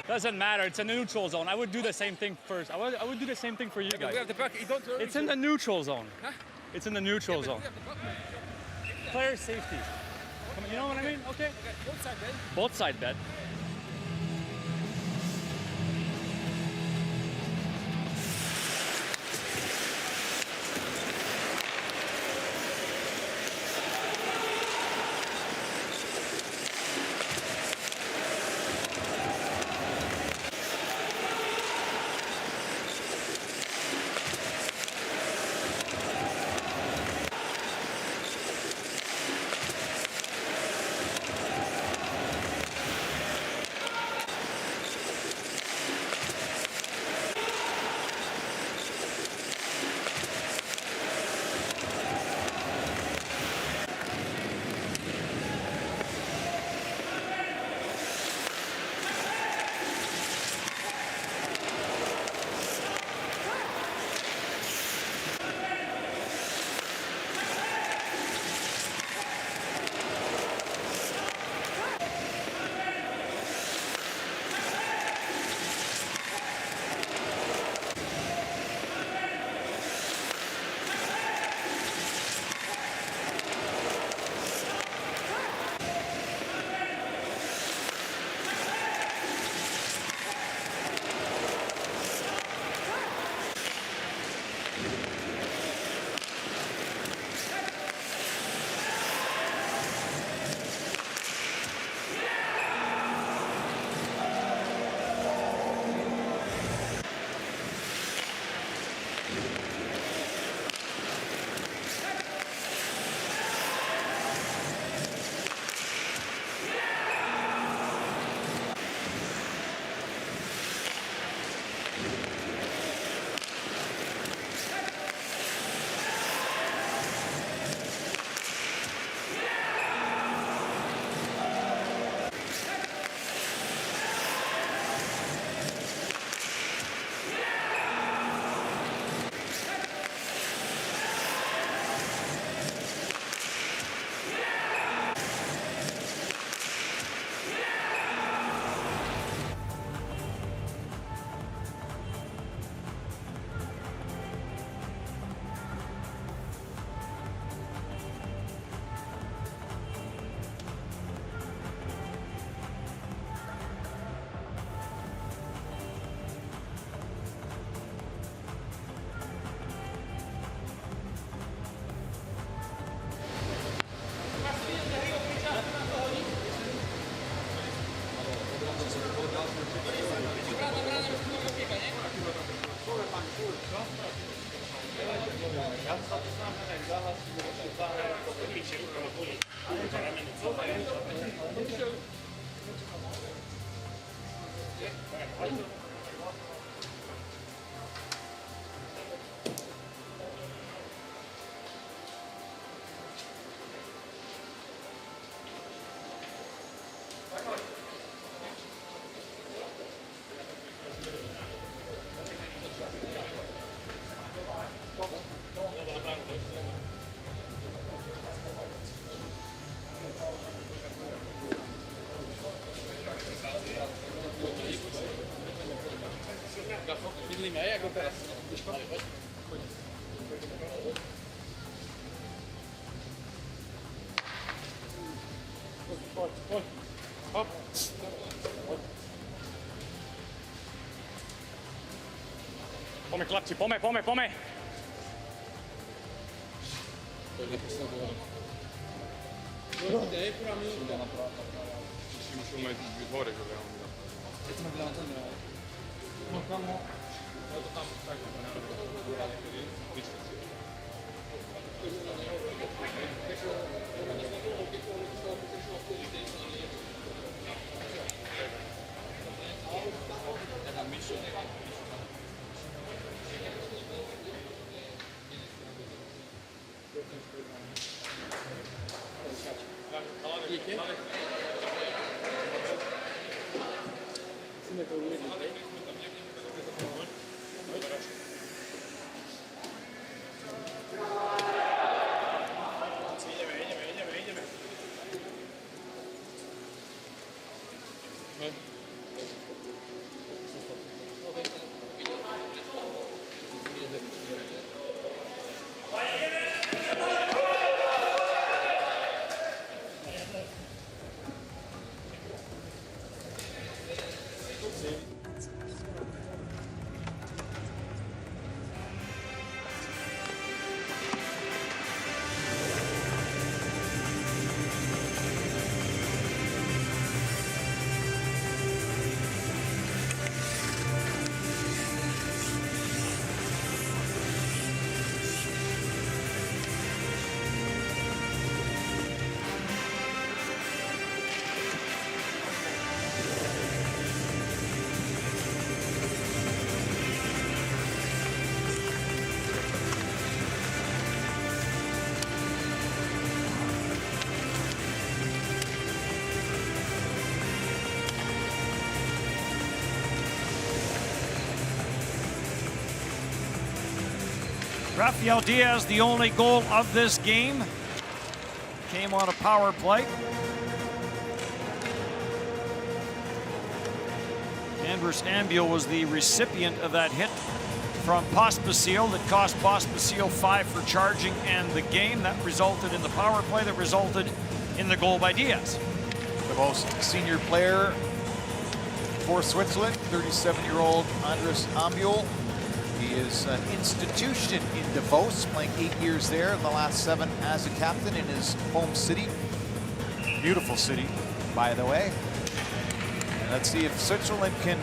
Doesn't matter. It's in the neutral zone. I would do the same thing first. I would do the same thing for you guys. We have the puck. It's in the neutral zone. It's in the neutral zone. Player safety. Come on, you know what I mean? Okay. Both side bed. Both side bet. Pome chlapci, pome. Musimy mieć wybory, żeby Rafael Diaz, the only goal of this game, came on a power play. Andrus Ambul was the recipient of that hit from Pospisil that cost Pospisil 5 for charging and the game. That resulted in the power play that resulted in the goal by Diaz. The most senior player for Switzerland, 37-year-old Andrus Ambul. He is an institution in Davos, playing 8 years there, in the last 7 as a captain in his home city. Beautiful city, by the way. And let's see if Switzerland can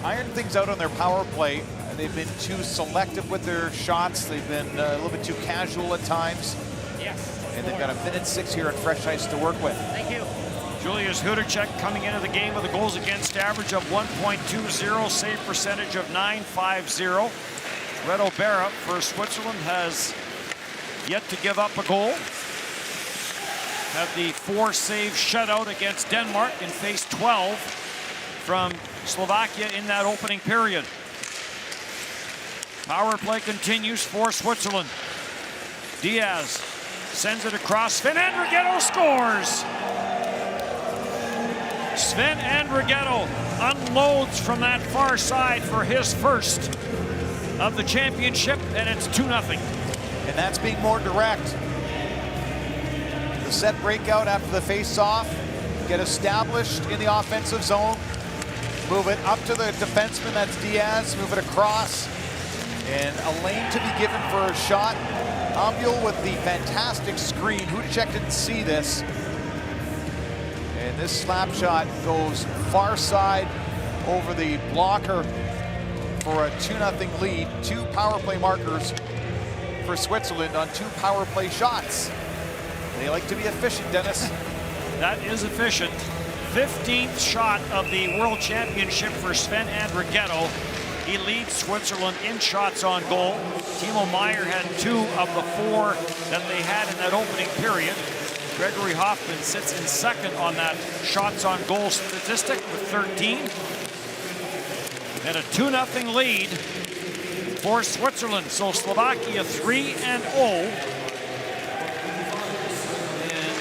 iron things out on their power play. They've been too selective with their shots. They've been a little bit too casual at times. Yes. And they've got a minute 6 here on fresh ice to work with. Thank you. Julius Hudacek coming into the game with a goals against average of 1.20, save percentage of .950. Reto Berra for Switzerland has yet to give up a goal. Had the 4-save shutout against Denmark and faced 12 from Slovakia in that opening period. Power play continues for Switzerland. Diaz sends it across. Sven Andrighetto scores! Sven Andrighetto unloads from that far side for his first of the championship, and it's 2-0. And that's being more direct. The set breakout after the face-off, get established in the offensive zone, move it up to the defenseman, that's Diaz, move it across, and a lane to be given for a shot. Ambul with the fantastic screen. Hudacek didn't see this. And this slap shot goes far side over the blocker for a 2-0 lead. 2 power play markers for Switzerland on 2 power play shots. They like to be efficient, Dennis. That is efficient. 15th shot of the World Championship for Sven Andrighetto. He leads Switzerland in shots on goal. Timo Meier had 2 of the 4 that they had in that opening period. Gregory Hoffman sits in second on that shots on goal statistic with 13. And a 2-0 lead for Switzerland. So Slovakia 3-0. And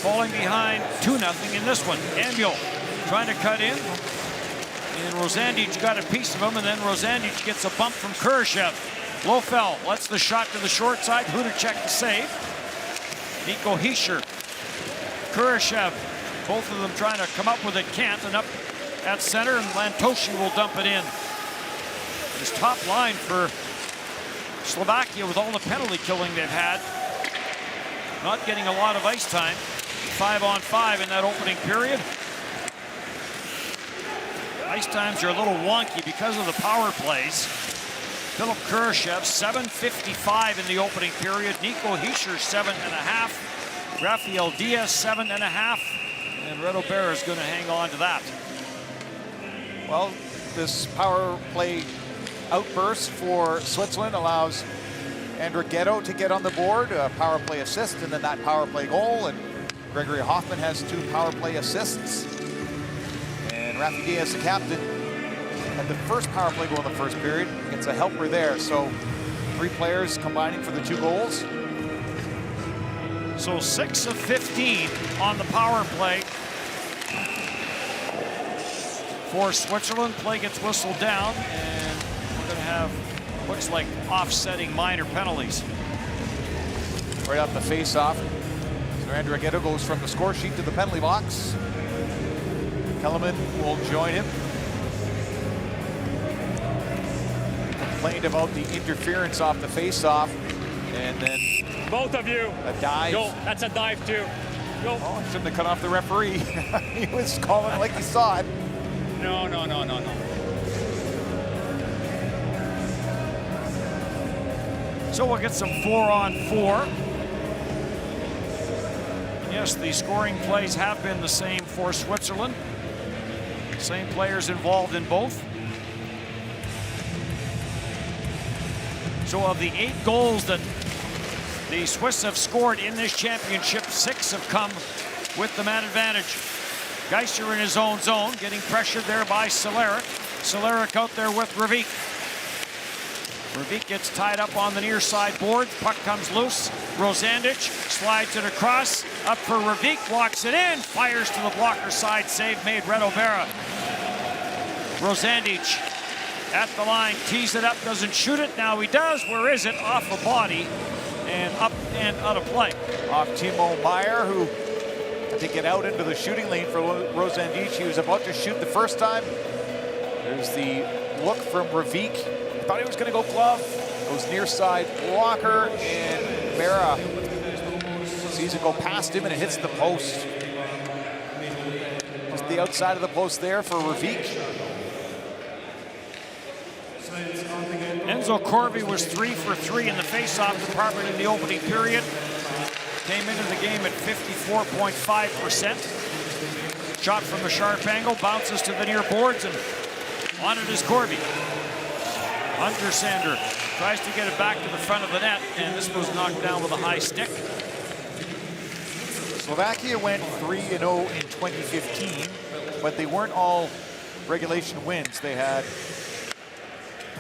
falling behind 2-0 in this one. Ambul trying to cut in. And Rosandic got a piece of him, and then Rosandic gets a bump from Kurashev. Lofel lets the shot to the short side. Hudacek to save. Nico Hischier, Kurashev, both of them trying to come up with it, can't, and up at center, and Lantoshi will dump it in. This top line for Slovakia, with all the penalty killing they've had, not getting a lot of ice time. 5-on-5 in that opening period. Ice times are a little wonky because of the power plays. Philip Kurashev, 7:55 in the opening period. Nico Hischier, 7.5. Rafael Diaz, 7.5. And Reto Berra is going to hang on to that. Well, this power play outburst for Switzerland allows Andrighetto to get on the board, a power play assist, and then that power play goal. And Gregory Hoffman has 2 power play assists. And Rafi Diaz, the captain, had the first power play goal in the first period. It's a helper there. So 3 players combining for the 2 goals. So 6 of 15 on the power play for Switzerland. Play gets whistled down, and we're going to have, looks like, offsetting minor penalties. Right off the face-off. So Andrighetto goes from the score sheet to the penalty box. Kellerman will join him. Complained about the interference off the face-off, and then Both of you. a dive. Go. That's a dive too. Go. Oh, shouldn't have cut off the referee. He was calling like he saw it. No. So we'll get some 4-on-4. Yes, the scoring plays have been the same for Switzerland. Same players involved in both. So of the 8 goals that the Swiss have scored in this championship, 6 have come with the man advantage. Geiser in his own zone, getting pressured there by Cehlarik. Cehlarik out there with Ravik. Ravik gets tied up on the near side board. Puck comes loose. Rosandic slides it across. Up for Ravik, walks it in, fires to the blocker side. Save made, Reto Berra. Rosandic at the line, tees it up, doesn't shoot it. Now he does. Where is it? Off a body and up and out of play. Off Timo Meier, who had to get out into the shooting lane for Rosandic. He was about to shoot the first time. There's the look from Ravik. Thought he was going to go glove. Goes near side blocker, and Berra sees it go past him, and it hits the post. Just the outside of the post there for Ravik. Enzo Corvi was 3 for 3 in the face-off department in the opening period. Came into the game at 54.5%. Shot from the sharp angle, bounces to the near boards, and on it is Corvi. Undersander tries to get it back to the front of the net, and this was knocked down with a high stick. Slovakia went 3-0 in 2015, but they weren't all regulation wins. They had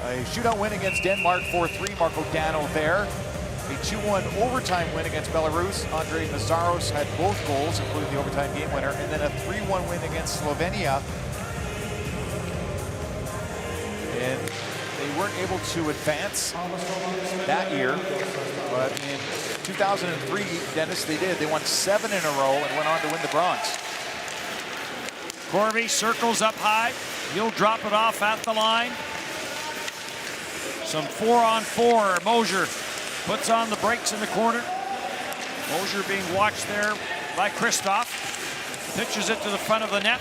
a shootout win against Denmark, 4-3, Marco Dano there. A 2-1 overtime win against Belarus. Andrei Nazaros had both goals, including the overtime game winner, and then a 3-1 win against Slovenia. And they weren't able to advance that year, but in 2003, Dennis, they did. They won 7 in a row and went on to win the bronze. Corvi circles up high. He'll drop it off at the line. Some 4-on-4. Mosier puts on the brakes in the corner. Mosier being watched there by Christophe. Pitches it to the front of the net,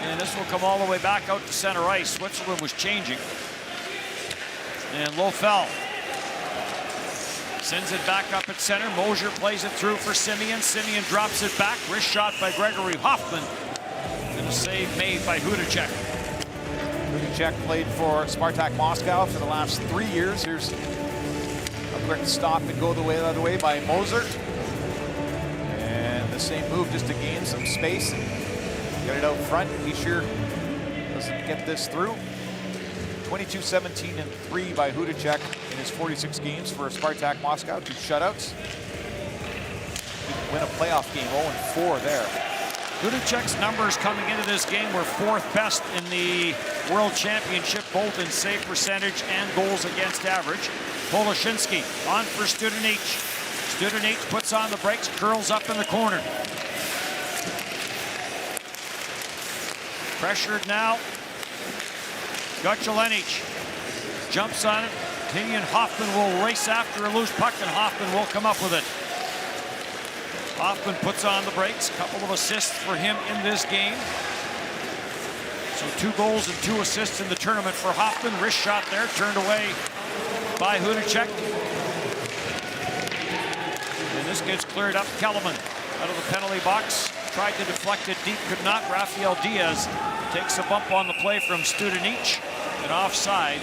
and this will come all the way back out to center ice. Switzerland was changing. And Lofel Sends it back up at center. Mosier plays it through for Simeon. Simeon drops it back. Wrist shot by Gregory Hoffman. And a save made by Hudacek. Hudacek played for Spartak Moscow for the last 3 years. Here's a quick stop and go the other way by Moser. And the same move just to gain some space. Get it out front. Hischier doesn't get this through. 22-17 and 3 by Hudacek in his 46 games for Spartak Moscow. 2 shutouts. Didn't win a playoff game. 0-4 there. Hudacek's numbers coming into this game were 4th best in the World Championship, both in save percentage and goals against average. Polashinsky on for Studenic. Studenic puts on the brakes, curls up in the corner. Pressured now. Gochelenic jumps on it. Tinian Hoffman will race after a loose puck, and Hoffman will come up with it. Hoffman puts on the brakes. Couple of assists for him in this game. So 2 goals and 2 assists in the tournament for Hoffman. Wrist shot there, turned away by Hudacek. And this gets cleared up. Kellerman out of the penalty box. Tried to deflect it deep, could not. Rafael Diaz takes a bump on the play from Studenic. And offside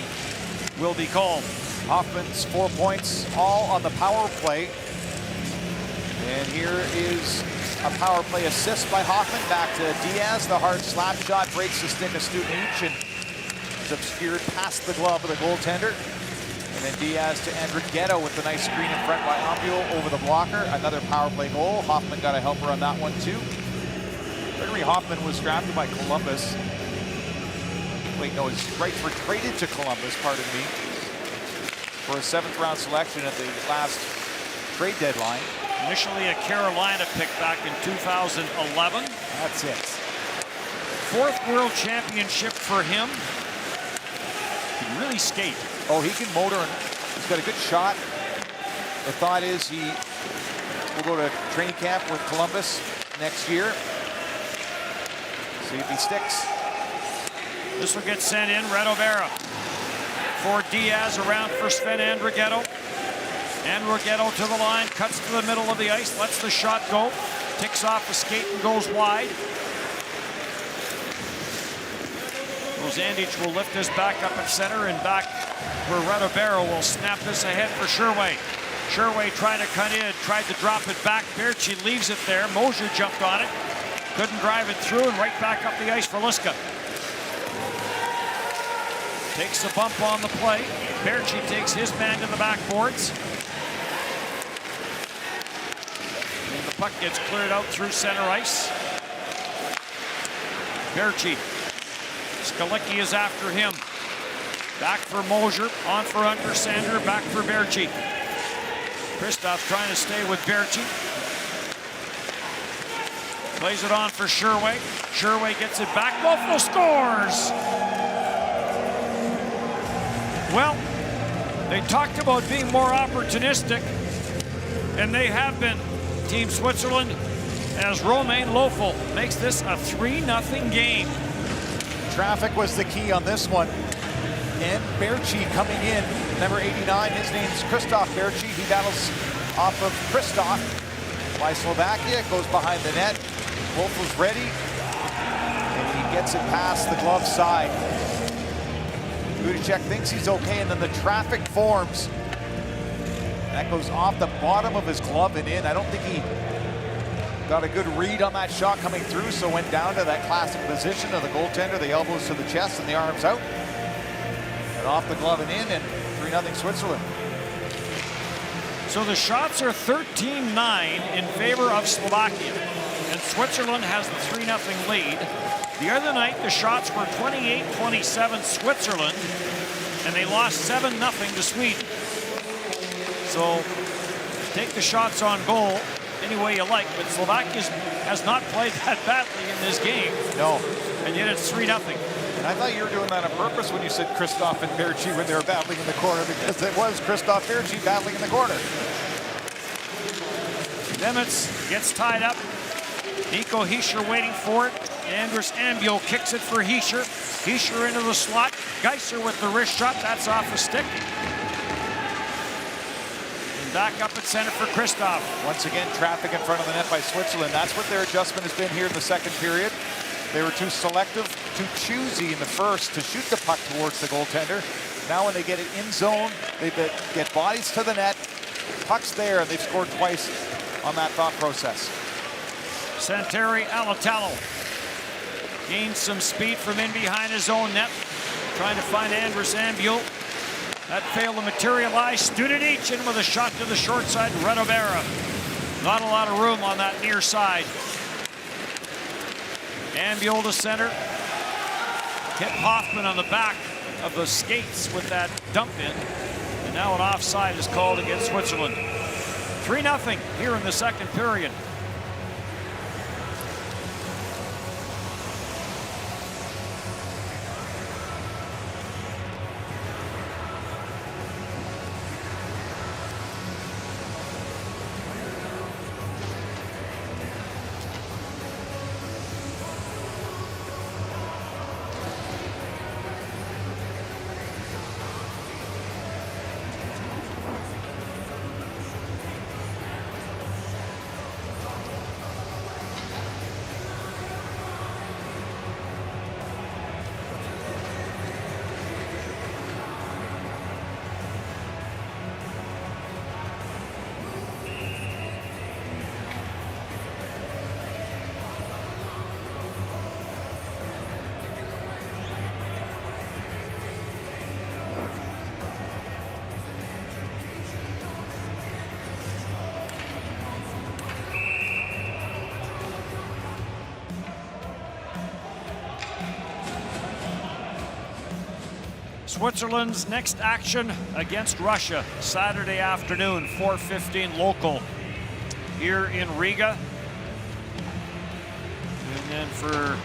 will be called. Hoffman's 4 points, all on the power play. And here is a power play assist by Hoffman. Back to Diaz. The hard slap shot breaks the stick of Studenic and is obscured past the glove of the goaltender. And then Diaz to Andrighetto with the nice screen in front by Ambul over the blocker. Another power play goal. Hoffman got a helper on that one too. Gregory Hoffman was drafted by Columbus. Wait, no, his rights were traded to Columbus, pardon me, for a 7th round selection at the last trade deadline. Initially a Carolina pick back in 2011. That's it. 4th World Championship for him. He can really skate. Oh, he can motor, and he's got a good shot. The thought is he will go to training camp with Columbus next year. See if he sticks. This will get sent in. Reto Vera for Diaz, around for Sven Andrighetto. Andrighetto to the line, cuts to the middle of the ice, lets the shot go. Ticks off the skate and goes wide. Rosandic will lift this back up at center, and back where Reto Vera will snap this ahead for Sherway. Sherway trying to cut in, tried to drop it back. Berchie leaves it there. Mosier jumped on it. Couldn't drive it through, and right back up the ice for Liska. Takes a bump on the play. Berchie takes his man to the backboards. And the puck gets cleared out through center ice. Berchie. Skalicki is after him. Back for Mosier, on for Undersander, back for Berchie. Christophe trying to stay with Berchie. Plays it on for Sherway. Sherway gets it back. Buffalo scores! Well, they talked about being more opportunistic, and they have been. Team Switzerland, as Romain Lofel makes this a 3-0 game. Traffic was the key on this one. And Berchie coming in, number 89, his name's Christophe Berchie. He battles off of Christophe by Slovakia, goes behind the net. Wolf was ready, and he gets it past the glove side. Hudacek thinks he's okay, and then the traffic forms. That goes off the bottom of his glove and in. I don't think he got a good read on that shot coming through, so went down to that classic position of the goaltender, the elbows to the chest and the arms out. And off the glove and in, and 3-0 Switzerland. So the shots are 13-9 in favor of Slovakia, and Switzerland has the 3-0 lead. The other night, the shots were 28-27 Switzerland, and they lost 7-0 to Sweden. So take the shots on goal any way you like, but Slovakia has not played that badly in this game. No. And yet it's 3-0. And I thought you were doing that on purpose when you said Christophe and Berchie when they were battling in the corner, because it was Christophe Berchie battling in the corner. Nemitz gets tied up. Nico Hischier waiting for it. Andrus Ambul kicks it for Hischier. Hischier into the slot. Geiser with the wrist shot. That's off the stick. And Back up at center for Christophe. Once again, traffic in front of the net by Switzerland. That's what their adjustment has been here in the second period. They were too selective, too choosy in the first to shoot the puck towards the goaltender. Now when they get it in zone, they get bodies to the net. Puck's there, and they've scored twice on that thought process. Santeri Alatalo gains some speed from in behind his own net, trying to find Andrus Ambul. That failed to materialize. Studenic in with a shot to the short side. Redobera. Not a lot of room on that near side. Ambul to center. Hit Hoffman on the back of the skates with that dump in. And now an offside is called against Switzerland. 3-0 here in the second period. Switzerland's next action against Russia, Saturday afternoon, 4:15 local, here in Riga. And then for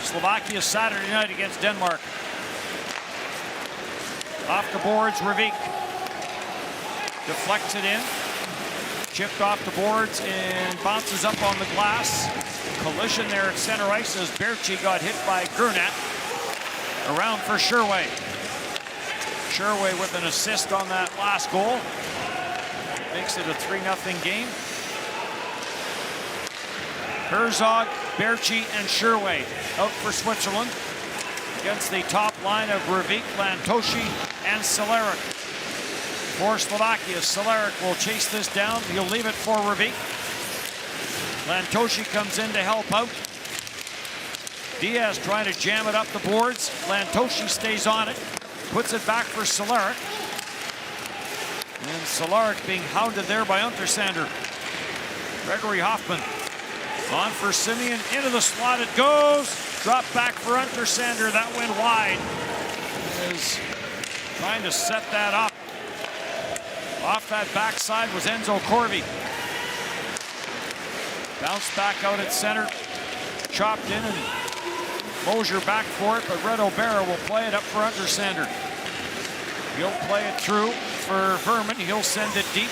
Slovakia, Saturday night against Denmark. Off the boards, Rivik deflects it in. Chipped off the boards and bounces up on the glass. Collision there at center ice as Berchie got hit by Gurnat. Around for Sherway. Sherway with an assist on that last goal. Makes it a 3-0 game. Herzog, Berchie, and Sherway out for Switzerland against the top line of Rivik, Lantoshi, and Cehlarik. For Slovakia, Cehlarik will chase this down. He'll leave it for Rivik. Lantoshi comes in to help out. Diaz trying to jam it up the boards. Lantoshi stays on it. Puts it back for Cehlarik. And Cehlarik being hounded there by Untersander. Gregory Hoffman on for Simeon. Into the slot it goes. Drop back for Untersander. That went wide. Is trying to set that up. Off that backside was Enzo Corvi. Bounced back out at center. Chopped in and Mosier back for it, but Redobera will play it up for Untersander. He'll play it through for Verman. He'll send it deep.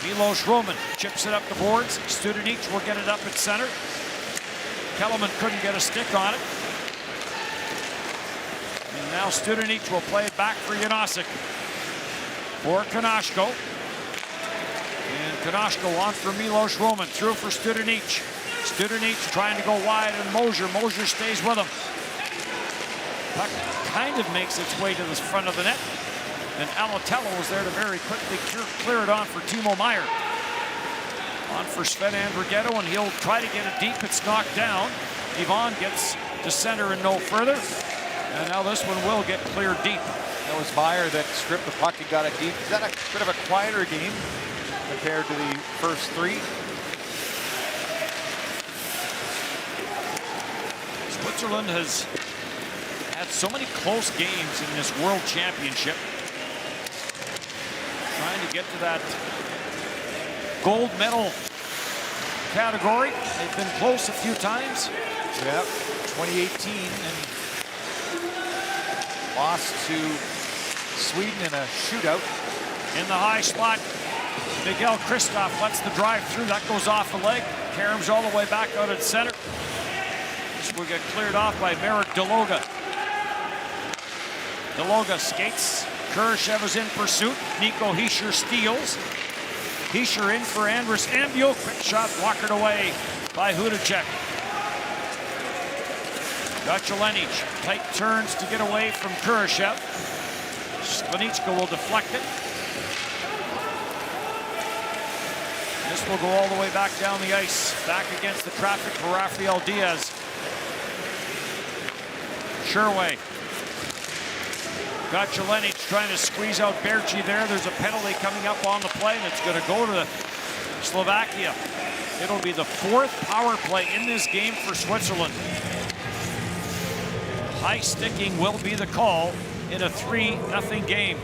Milos Roman chips it up the boards. Studenic will get it up at center. Kellerman couldn't get a stick on it. And now Studenic will play it back for Janosic. For Konashko. And Konashko on for Milos Roman. Through for Studenic. Studenic trying to go wide, and Mosier stays with him. Puck kind of makes its way to the front of the net. And Alatalo was there to very quickly clear it on for Timo Meier. On for Sven Andrighetto, and he'll try to get it deep. It's knocked down. Yvonne gets to center and no further. And now this one will get cleared deep. That was Meier that stripped the puck and got it deep. Is that a bit of a quieter game compared to the first three? Switzerland has had so many close games in this World Championship. Trying to get to that gold medal category. They've been close a few times. Yeah, 2018 and lost to Sweden in a shootout. In the high slot, Miguel Christophe lets the drive through. That goes off the leg. Karam's all the way back out at center. This will get cleared off by Merrick Deloga. Deloga skates Kurashev is in pursuit. Nico Hischier steals. Hischier in for Andrus Ambul. Quick shot blockered away by Hudacek. Gachelenic, tight turns to get away from Kurashev. Slanichka will deflect it. This will go all the way back down the ice. Back against the traffic for Rafael Diaz. Sherway. Gachelenic trying to squeeze out Berchie there. There's a penalty coming up on the play, and it's going to go to Slovakia. It'll be the 4th power play in this game for Switzerland. High sticking will be the call in a 3-0 game.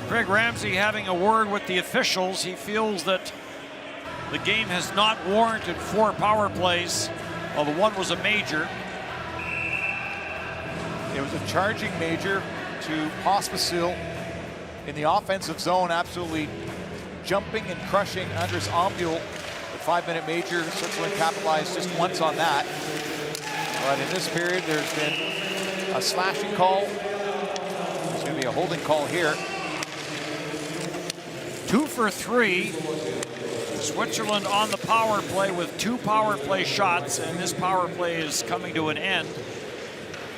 Greg Ramsey having a word with the officials. He feels that the game has not warranted 4 power plays. Well, the one was a major. It was a charging major to Pospisil in the offensive zone, absolutely jumping and crushing Andrus Ambul. The 5-minute major, Switzerland capitalized just once on that. But in this period, there's been a slashing call. There's going to be a holding call here. 2 for 3. Switzerland on the power play with 2 power play shots, and this power play is coming to an end.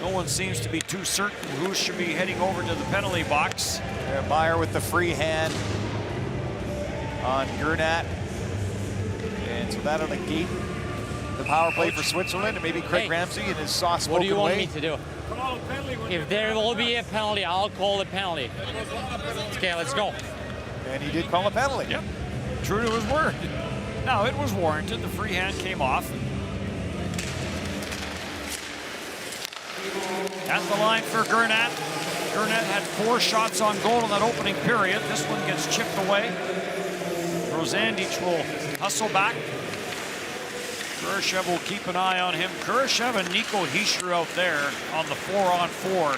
No one seems to be too certain who should be heading over to the penalty box. Meyer with the free hand on Gernat. And so that'll negate the power play for Switzerland, and maybe Craig Ramsey in his soft-spoken way. What do you want me to do? If there will be a penalty, I'll call the penalty. Okay, let's go. And he did call a penalty. Yep, true to his word. No, it was warranted. The free hand came off. At the line for Gernat. Gernat had 4 shots on goal in that opening period. This one gets chipped away. Rozandic will hustle back. Kurashev will keep an eye on him. Kurashev and Nico Hischier out there on the 4-on-4.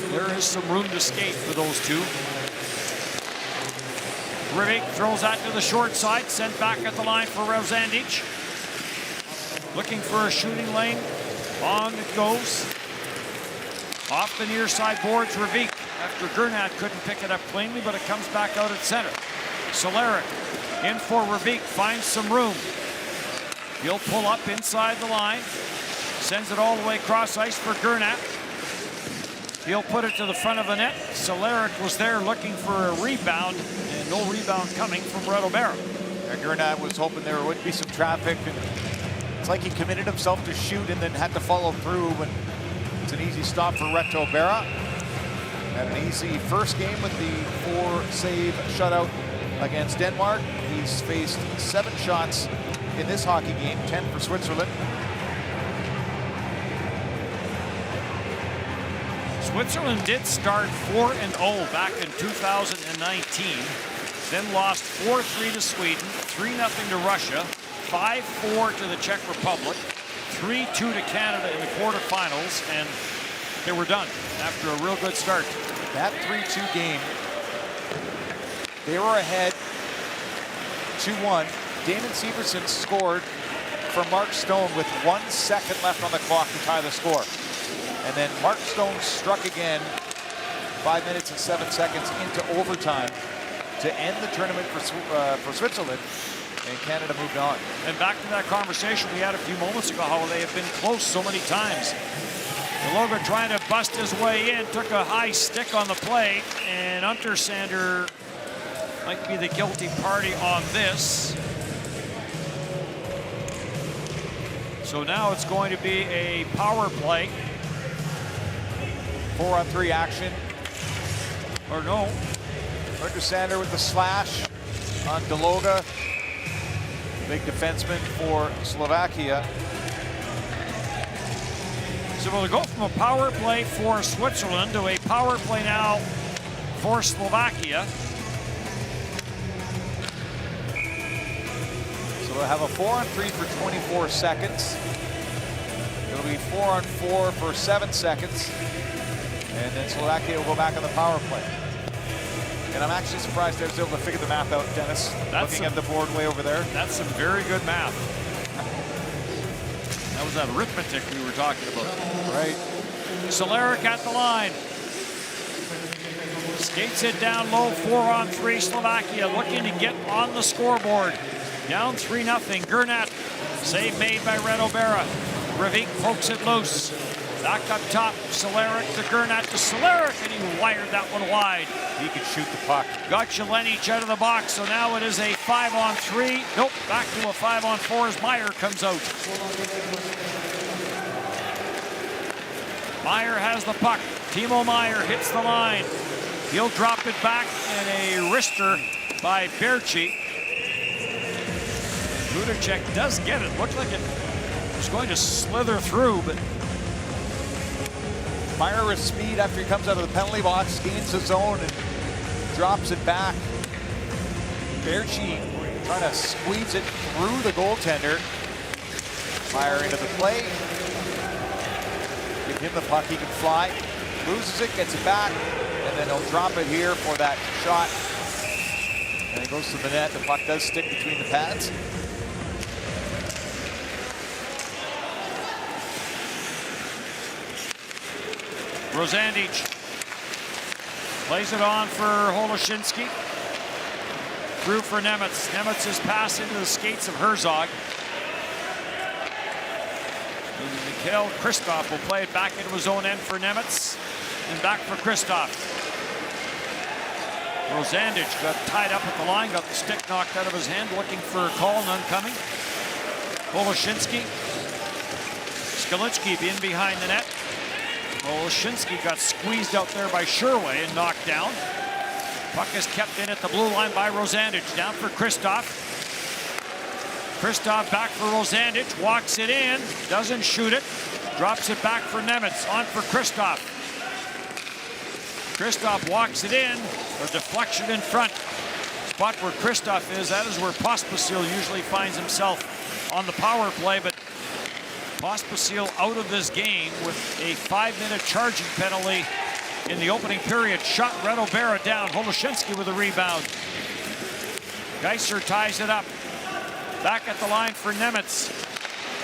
There is some room to skate for those two. Rivik throws that to the short side, sent back at the line for Rozandic. Looking for a shooting lane. On it goes. Off the near side boards, Rivik. After Gernat couldn't pick it up cleanly, but it comes back out at center. Solaric in for Rivik, finds some room. He'll pull up inside the line. Sends it all the way across ice for Gernat. He'll put it to the front of the net. Solaric was there looking for a rebound, and no rebound coming from Reto Berra. Gernat was hoping there would be some traffic, and it's like he committed himself to shoot and then had to follow through, but it's an easy stop for Reto Berra. Had an easy first game with the 4-save shutout against Denmark. He's faced 7 shots in this hockey game, 10 for Switzerland. Switzerland did start 4-0 back in 2019, then lost 4-3 to Sweden, 3-0 to Russia, 5-4 to the Czech Republic, 3-2 to Canada in the quarterfinals, and they were done after a real good start. That 3-2 game, they were ahead 2-1. Damon Severson scored for Mark Stone with 1 second left on the clock to tie the score. And then Mark Stone struck again 5 minutes and 7 seconds into overtime to end the tournament for Switzerland. and Canada moved on. And back to that conversation we had a few moments ago, how they have been close so many times. Deloga trying to bust his way in, took a high stick on the play, and Untersander might be the guilty party on this. So now it's going to be a power play. 4-on-3 action. Or no. Untersander with the slash on Deloga. Big defenseman for Slovakia. So we'll go from a power play for Switzerland to a power play now for Slovakia. So they'll have a 4-on-3 for 24 seconds. It'll be 4-on-4 for 7 seconds. And then Slovakia will go back on the power play. And I'm actually surprised they're able to figure the math out, Dennis. Looking at the board way over there. That's some very good math. That was that arithmetic we were talking about. Right. Solaric at the line. Skates it down low, 4-on-3. Slovakia looking to get on the scoreboard. Down 3-0. Gernat. Save made by Red O'Bara. Ravik pokes it loose. Back up top. Solaric to Gernat to Solaric, and he wired that one wide. He could shoot the puck. Got Jelenic out of the box, so now it is a 5-on-3. Nope, back to a 5-on-4 as Meyer comes out. Meyer has the puck. Timo Meyer hits the line. He'll drop it back, and a wrister by Berchie. Budacek does get it. Looked like it was going to slither through, but Meyer with speed after he comes out of the penalty box, gains his zone and drops it back. Berchie trying to squeeze it through the goaltender. Meyer into the play. Give him the puck, he can fly. Loses it, gets it back, and then he'll drop it here for that shot. And it goes to the net. The puck does stick between the pads. Rosandic plays it on for Holoshinsky. Through for Nemetz. Nemetz's pass into the skates of Herzog. And Mikhail Christophe will play it back into his own end for Nemetz. And back for Christophe. Rosandic got tied up at the line, got the stick knocked out of his hand, looking for a call, none coming. Holoshinsky. Skalinski in behind the net. Olshinsky got squeezed out there by Sherway and knocked down. Puck is kept in at the blue line by Rosandic. Down for Christophe. Christophe back for Rosandic. Walks it in. Doesn't shoot it. Drops it back for Nemetz. On for Christophe. Christophe walks it in. A deflection in front. Spot where Christophe is, that is where Pospisil usually finds himself on the power play, but Pospisil out of this game with a 5-minute charging penalty in the opening period. Shot Red O'Bara down. Holoshinsky with a rebound. Geiser ties it up. Back at the line for Nemetz.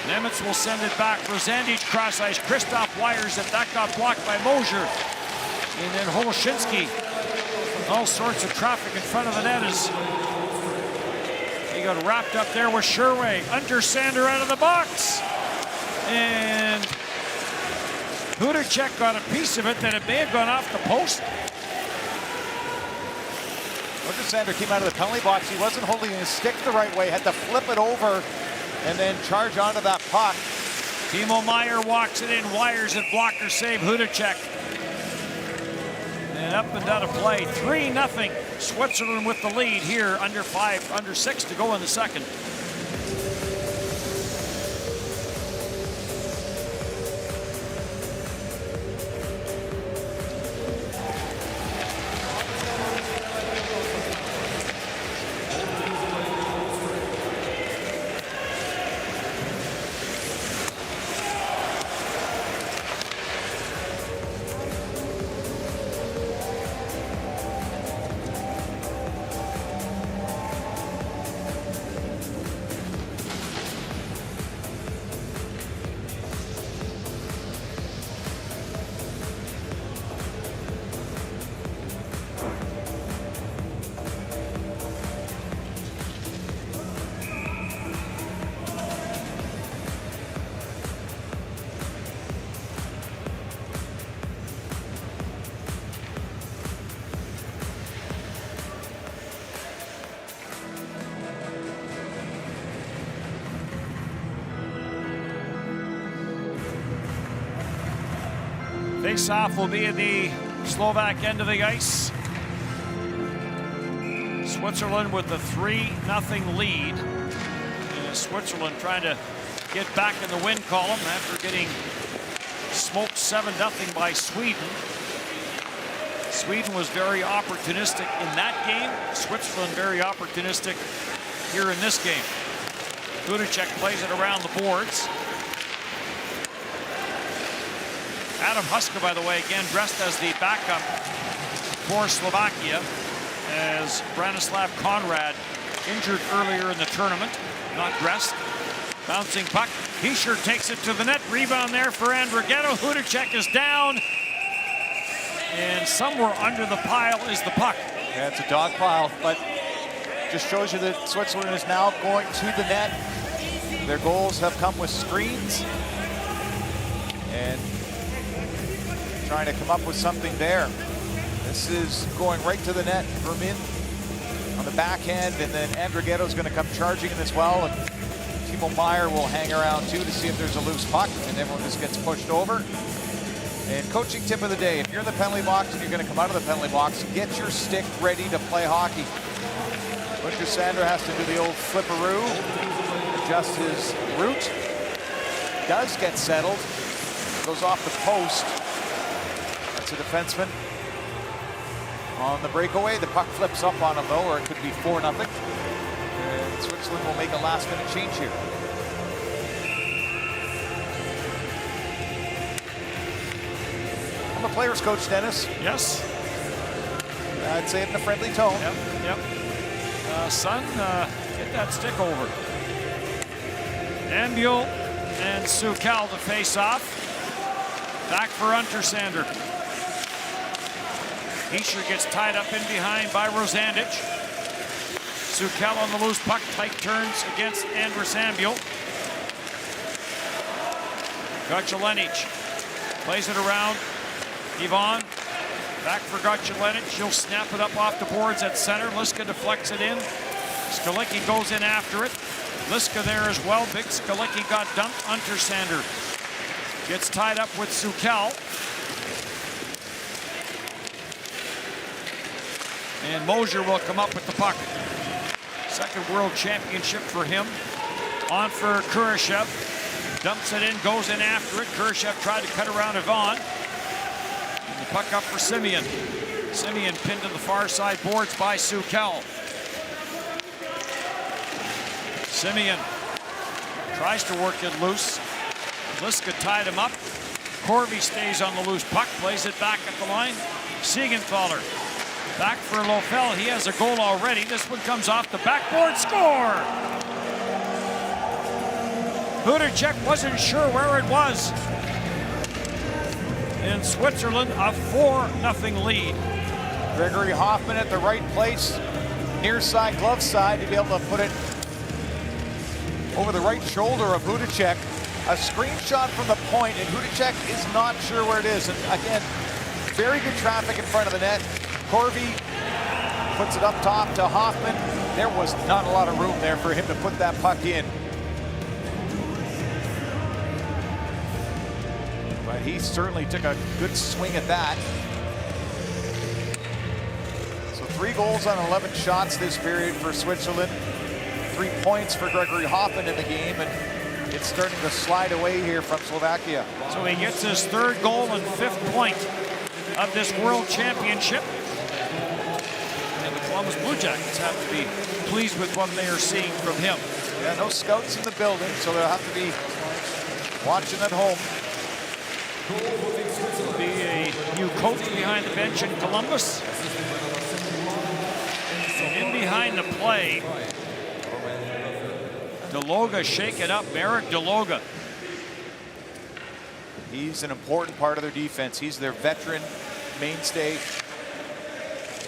Nemetz will send it back. Rosandic cross ice. Christophe wires it. That got blocked by Mosier. And then Holoshinsky. All sorts of traffic in front of the net as he got wrapped up there with Sherway. Untersander out of the box. And Budacek got a piece of it that it may have gone off the post. Untersander came out of the penalty box. He wasn't holding his stick the right way. Had to flip it over and then charge onto that puck. Timo Meyer walks it in, wires it, blocker save, Budacek. And up and down a play, 3-0. Switzerland with the lead here, under 6 to go in the second. Face-off will be at the Slovak end of the ice. Switzerland with the 3-0 lead. And Switzerland trying to get back in the win column after getting smoked 7-0 by Sweden. Sweden was very opportunistic in that game. Switzerland very opportunistic here in this game. Hudacek plays it around the boards. Adam Huska, by the way, again dressed as the backup for Slovakia, as Branislav Konrad injured earlier in the tournament, not dressed. Bouncing puck. Hischer takes it to the net. Rebound there for Andrighetto. Hudacek is down. And somewhere under the pile is the puck. Yeah, it's a dog pile, but just shows you that Switzerland is now going to the net. Their goals have come with screens. And trying to come up with something there. This is going right to the net. Vermin on the backhand, and then Andrighetto's going to come charging in as well. And Timo Meier will hang around too to see if there's a loose puck, and everyone just gets pushed over. And coaching tip of the day, if you're in the penalty box and you're going to come out of the penalty box, get your stick ready to play hockey. Butcher Sandra has to do the old flipperoo, adjust his route. Does get settled, goes off the post. That's a defenseman on the breakaway. The puck flips up on him though, or it could be 4-0. And Switzerland will make a last-minute change here. I'm a player's coach, Dennis. Yes. I'd say it in a friendly tone. Yep. Son, get that stick over. Ambul and Sukal to face off. Back for Untersander. Hischer gets tied up in behind by Rosandic. Sukal on the loose puck. Tight turns against Andrus Ambul. Gochelenic plays it around. Ivan back for Gochelenic. She'll snap it up off the boards at center. Liska deflects it in. Skalicki goes in after it. Liska there as well. Big Skalicki got dumped. Untersander gets tied up with Sukal. And Mosier will come up with the puck. Second world championship for him. On for Kurashev. Dumps it in, goes in after it. Kurashev tried to cut around Ivan. And the puck up for Simeon. Simeon pinned to the far side boards by Sukal. Simeon tries to work it loose. Liska tied him up. Corby stays on the loose puck, plays it back at the line. Siegenthaler back for Lofel. He has a goal already. This one comes off the backboard. Score! Hudacek wasn't sure where it was. In Switzerland, a 4-0 lead. Gregory Hoffman at the right place, near side, glove side, to be able to put it over the right shoulder of Hudacek. A screenshot from the point, and Hudacek is not sure where it is. And again, very good traffic in front of the net. Corby puts it up top to Hoffman. There was not a lot of room there for him to put that puck in. But he certainly took a good swing at that. So 3 goals on 11 shots this period for Switzerland. 3 points for Gregory Hoffman in the game, and it's starting to slide away here from Slovakia. So he gets his 3rd goal and 5th point of this World Championship. And the Columbus Blue Jackets have to be pleased with what they are seeing from him. Yeah, no scouts in the building, so they'll have to be watching at home. Will be a new coach behind the bench in Columbus. And in behind the play, Deloga shake it up. Merrick Deloga. He's an important part of their defense. He's their veteran mainstay,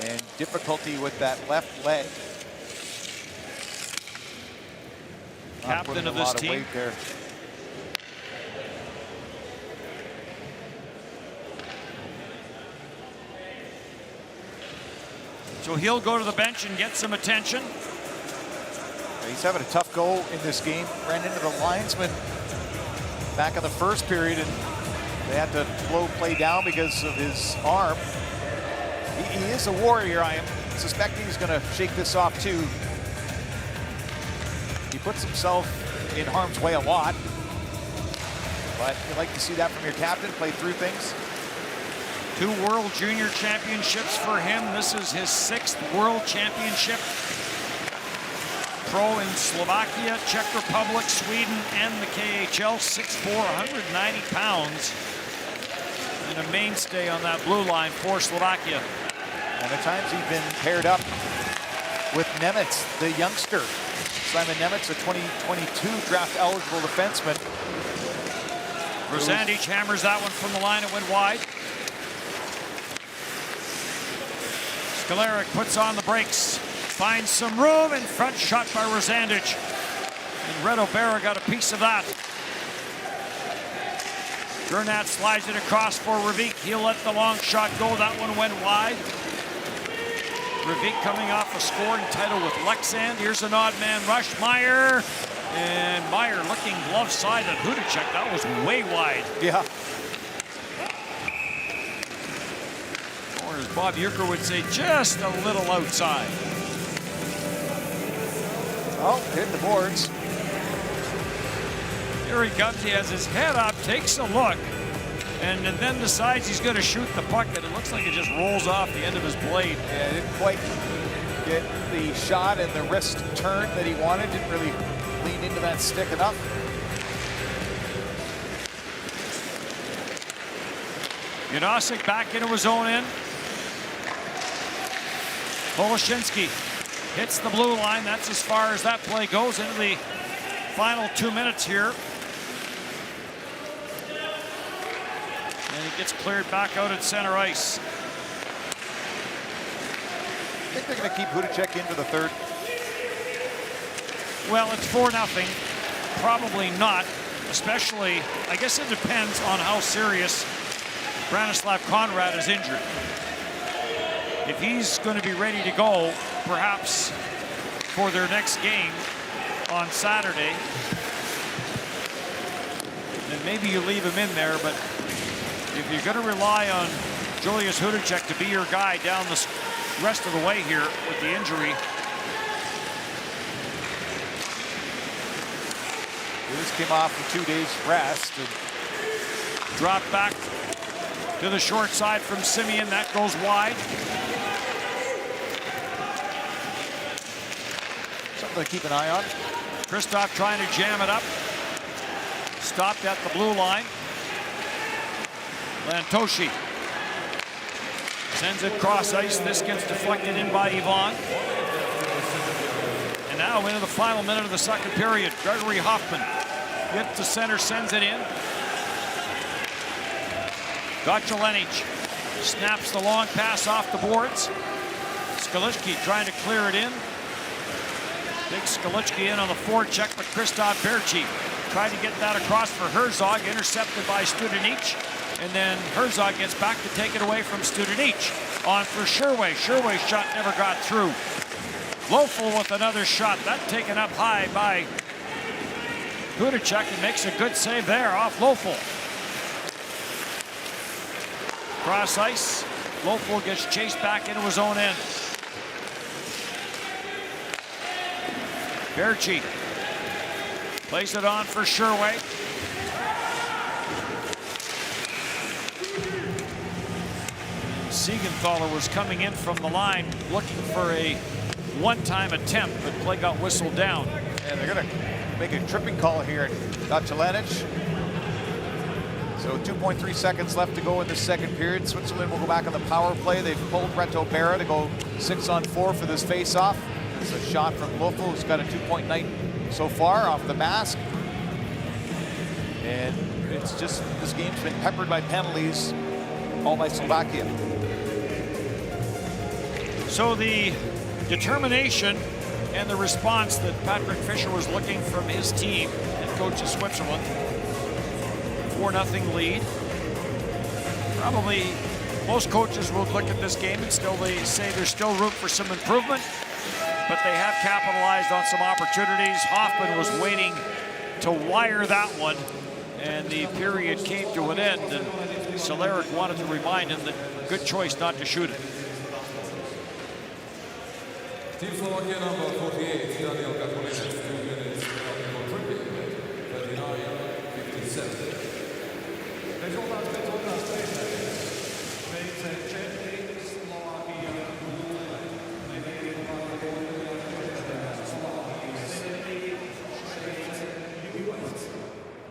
and difficulty with that left leg. Captain of this team. So he'll go to the bench and get some attention. He's having a tough go in this game. Ran into the linesman back in the first period, and They had to slow play down because of his arm. He is a warrior. I am suspecting he's going to shake this off too. He puts himself in harm's way a lot, but you like to see that from your captain, play through things. 2 World Junior Championships for him. This is his 6th World Championship. Pro in Slovakia, Czech Republic, Sweden, and the KHL. 6'4", 190 pounds. And a mainstay on that blue line for Slovakia. And at times he's been paired up with Nemitz, the youngster. Simon Nemitz, a 2022 draft-eligible defenseman. Rosandich hammers that one from the line. It went wide. Skolaric puts on the brakes. Finds some room in front, shot by Rosandich. And Red O'Bara got a piece of that. Gernat slides it across for Ravik. He'll let the long shot go. That one went wide. Ravik coming off a scoring title with Lexand. Here's an odd man rush. Meyer. And Meyer looking glove side at Hudacek. That was way wide. Yeah. Or as Bob Uecker would say, just a little outside. Oh, hit the boards. Here he comes. He has his head up, takes a look, and then decides he's going to shoot the puck, and it looks like it just rolls off the end of his blade. Yeah, didn't quite get the shot and the wrist turn that he wanted. Didn't really lean into that stick enough. Janosic back into his own end. Poloshinsky hits the blue line. That's as far as that play goes into the final 2 minutes here. And he gets cleared back out at center ice. I think they're going to keep Hudacek into the third. Well, it's 4-0. Probably not, especially, I guess it depends on how serious Branislav Conrad is injured. If he's going to be ready to go, perhaps for their next game on Saturday, then maybe you leave him in there. But if you're going to rely on Julius Hudacek to be your guy down the rest of the way here with the injury, He just came off for 2 days rest and dropped back to the short side from Simeon. That goes wide. something to keep an eye on. Christophe trying to jam it up. Stopped at the blue line. Lantoshi sends it cross ice. This gets deflected in by Yvonne. And now into the final minute of the second period. Gregory Hoffman gets to center, sends it in. Gotchalenic snaps the long pass off the boards. Skalichki trying to clear it in. Takes Skalichki in on the forecheck, but Christophe Berchie tried to get that across for Herzog, intercepted by Studenic. And then Herzog gets back to take it away from Studenic. On for Sherway. Sherway's shot never got through. Lofel with another shot. That taken up high by Hudacek, and makes a good save there off Lofel. Cross ice. Lofel gets chased back into his own end. Berchie plays it on for Sherway. Siegenthaler was coming in from the line looking for a one-time attempt, but play got whistled down. And they're going to make a tripping call here. Gotchalenic. So 2.3 seconds left to go in the second period. Switzerland will go back on the power play. They've pulled Reto Berra to go 6-on-4 for this face-off. It's a shot from Lofel, who's got a 2.9 so far off the mask. And it's just, this game's been peppered by penalties, all by Slovakia. So the determination and the response that Patrick Fisher was looking from his team, head coach of Switzerland, 4-0 lead. Probably most coaches will look at this game and still they say there's still room for some improvement, but they have capitalized on some opportunities. Hoffman was waiting to wire that one, and the period came to an end, and Celeric wanted to remind him that good choice not to shoot it. Team Slovakia number 48, Daniel Kakulidis, 2 minutes, contributing 39-57. Результат конца встречи.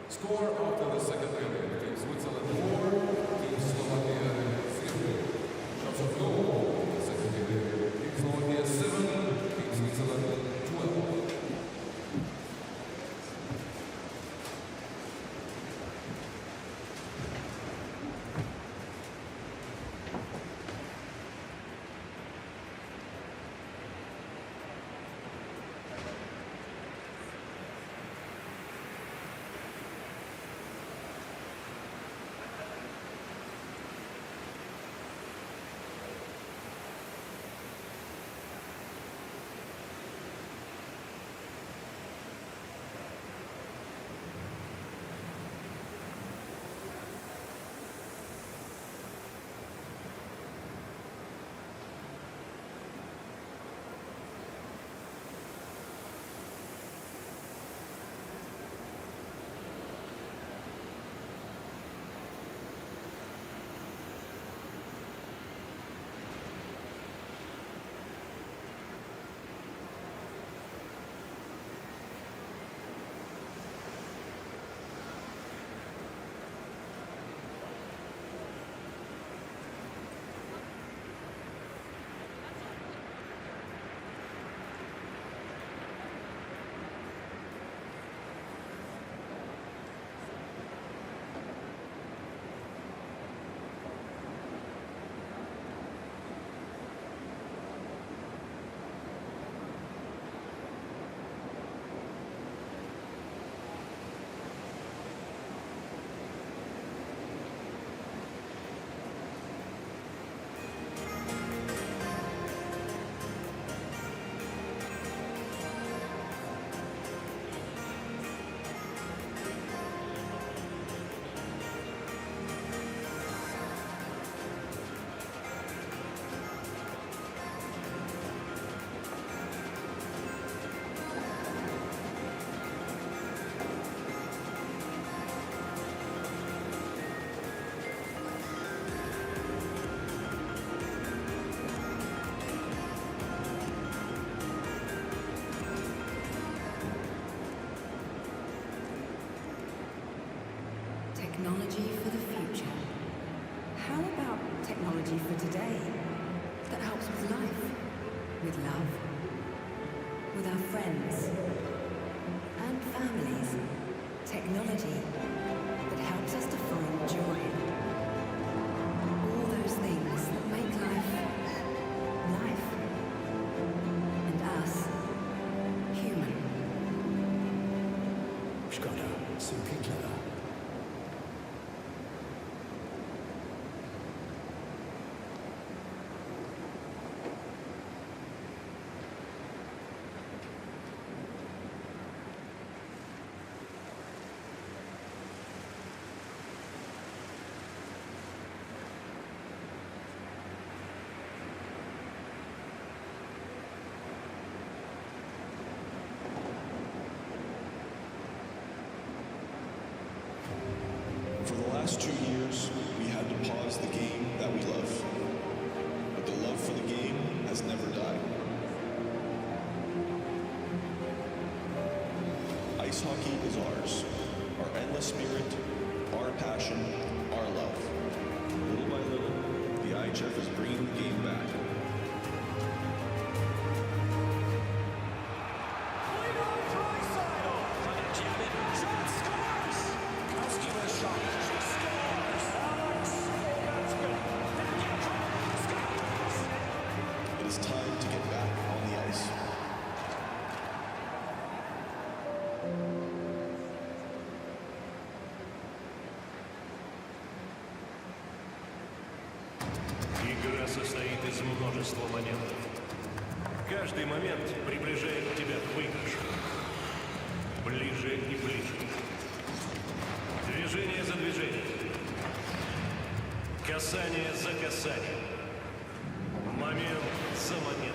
Score after the second period. Team Switzerland 4, Team Slovakia 0. Shots on goal. The second period. Team Slovakia 7, Team Switzerland 12. Technology for the future. How about technology for today that helps with life, with love, with our friends and families? Technology that helps us to find joy. All those things that make life, life, and us human. Szkoda, Hitlera. For the last 2 years, we had to pause the game that we love. But the love for the game has never died. Ice hockey is ours. Our endless spirit, our passion, our love. Little by little, the IIHF is bringing the game back. It is time to get back on the ice. Игра состоит из множества моментов. Каждый момент приближает тебя к выигрышу. Ближе и ближе. Движение за движением. Касание за касанием. Момент за моментом.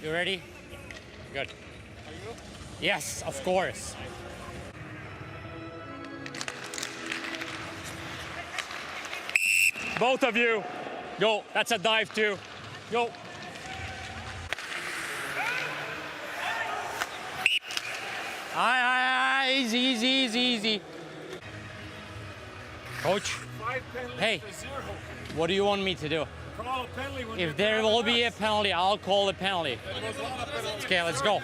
You ready? Good. Are you? Yes, of course. Both of you. Go. That's a dive too. Go. Aye, easy, easy, easy, easy. Coach, hey, what do you want me to do? If there will be a penalty, I'll call a penalty. Okay, let's go.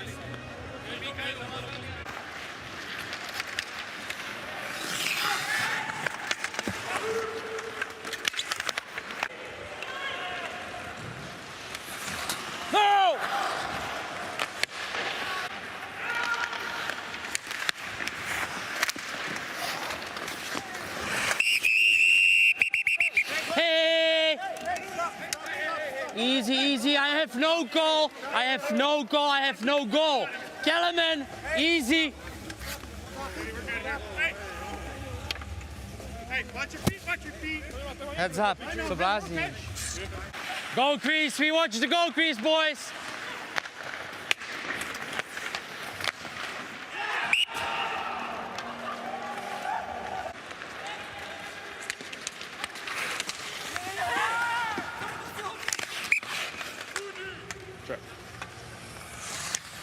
No! Hey! Easy, easy. I have no goal. I have no goal. I have no goal. Kellerman, easy. Hey, watch your feet, watch your feet. Heads up. Soblasi. Goal crease. We watch the goal crease, boys.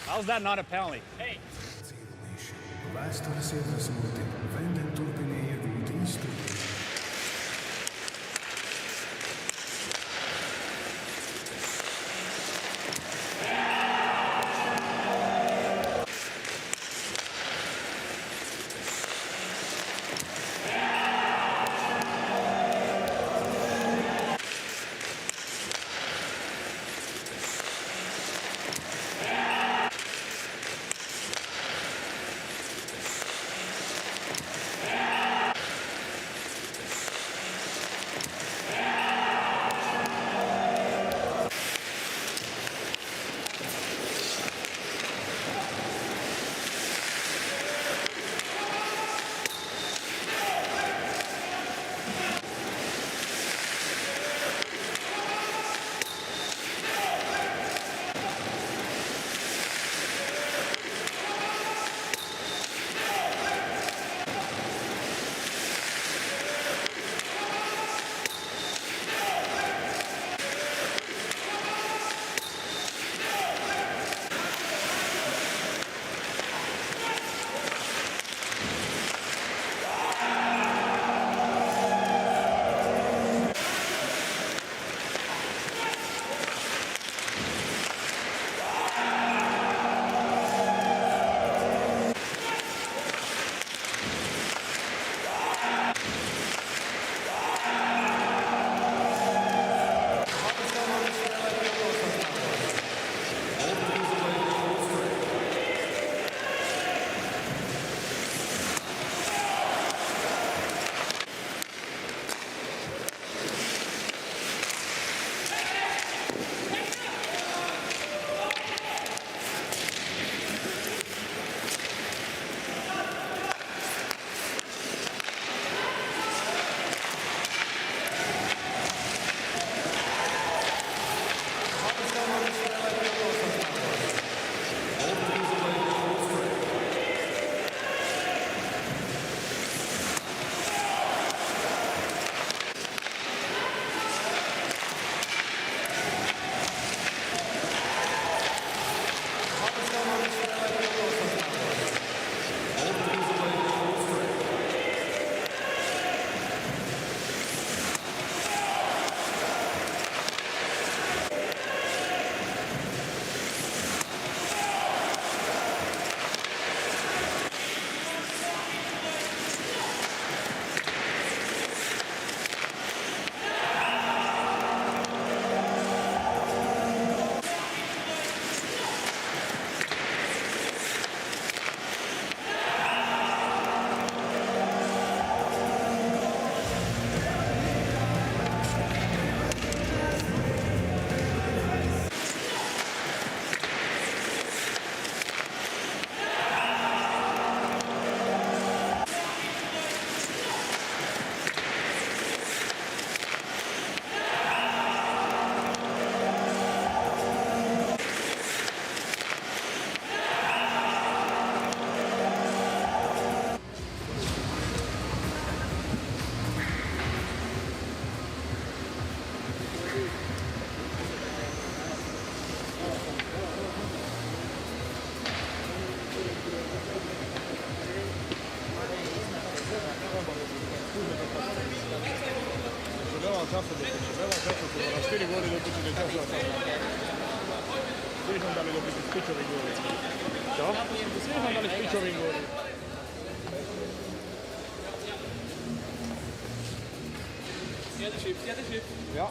How's that not a penalty? Hey. času dobiti. Nema šansu su na 4 goli dobiti do časa. Svi smo dali dobiti s pičovim goli. Što? Svi smo dali s pičovim goli. Sljedeći. Ja.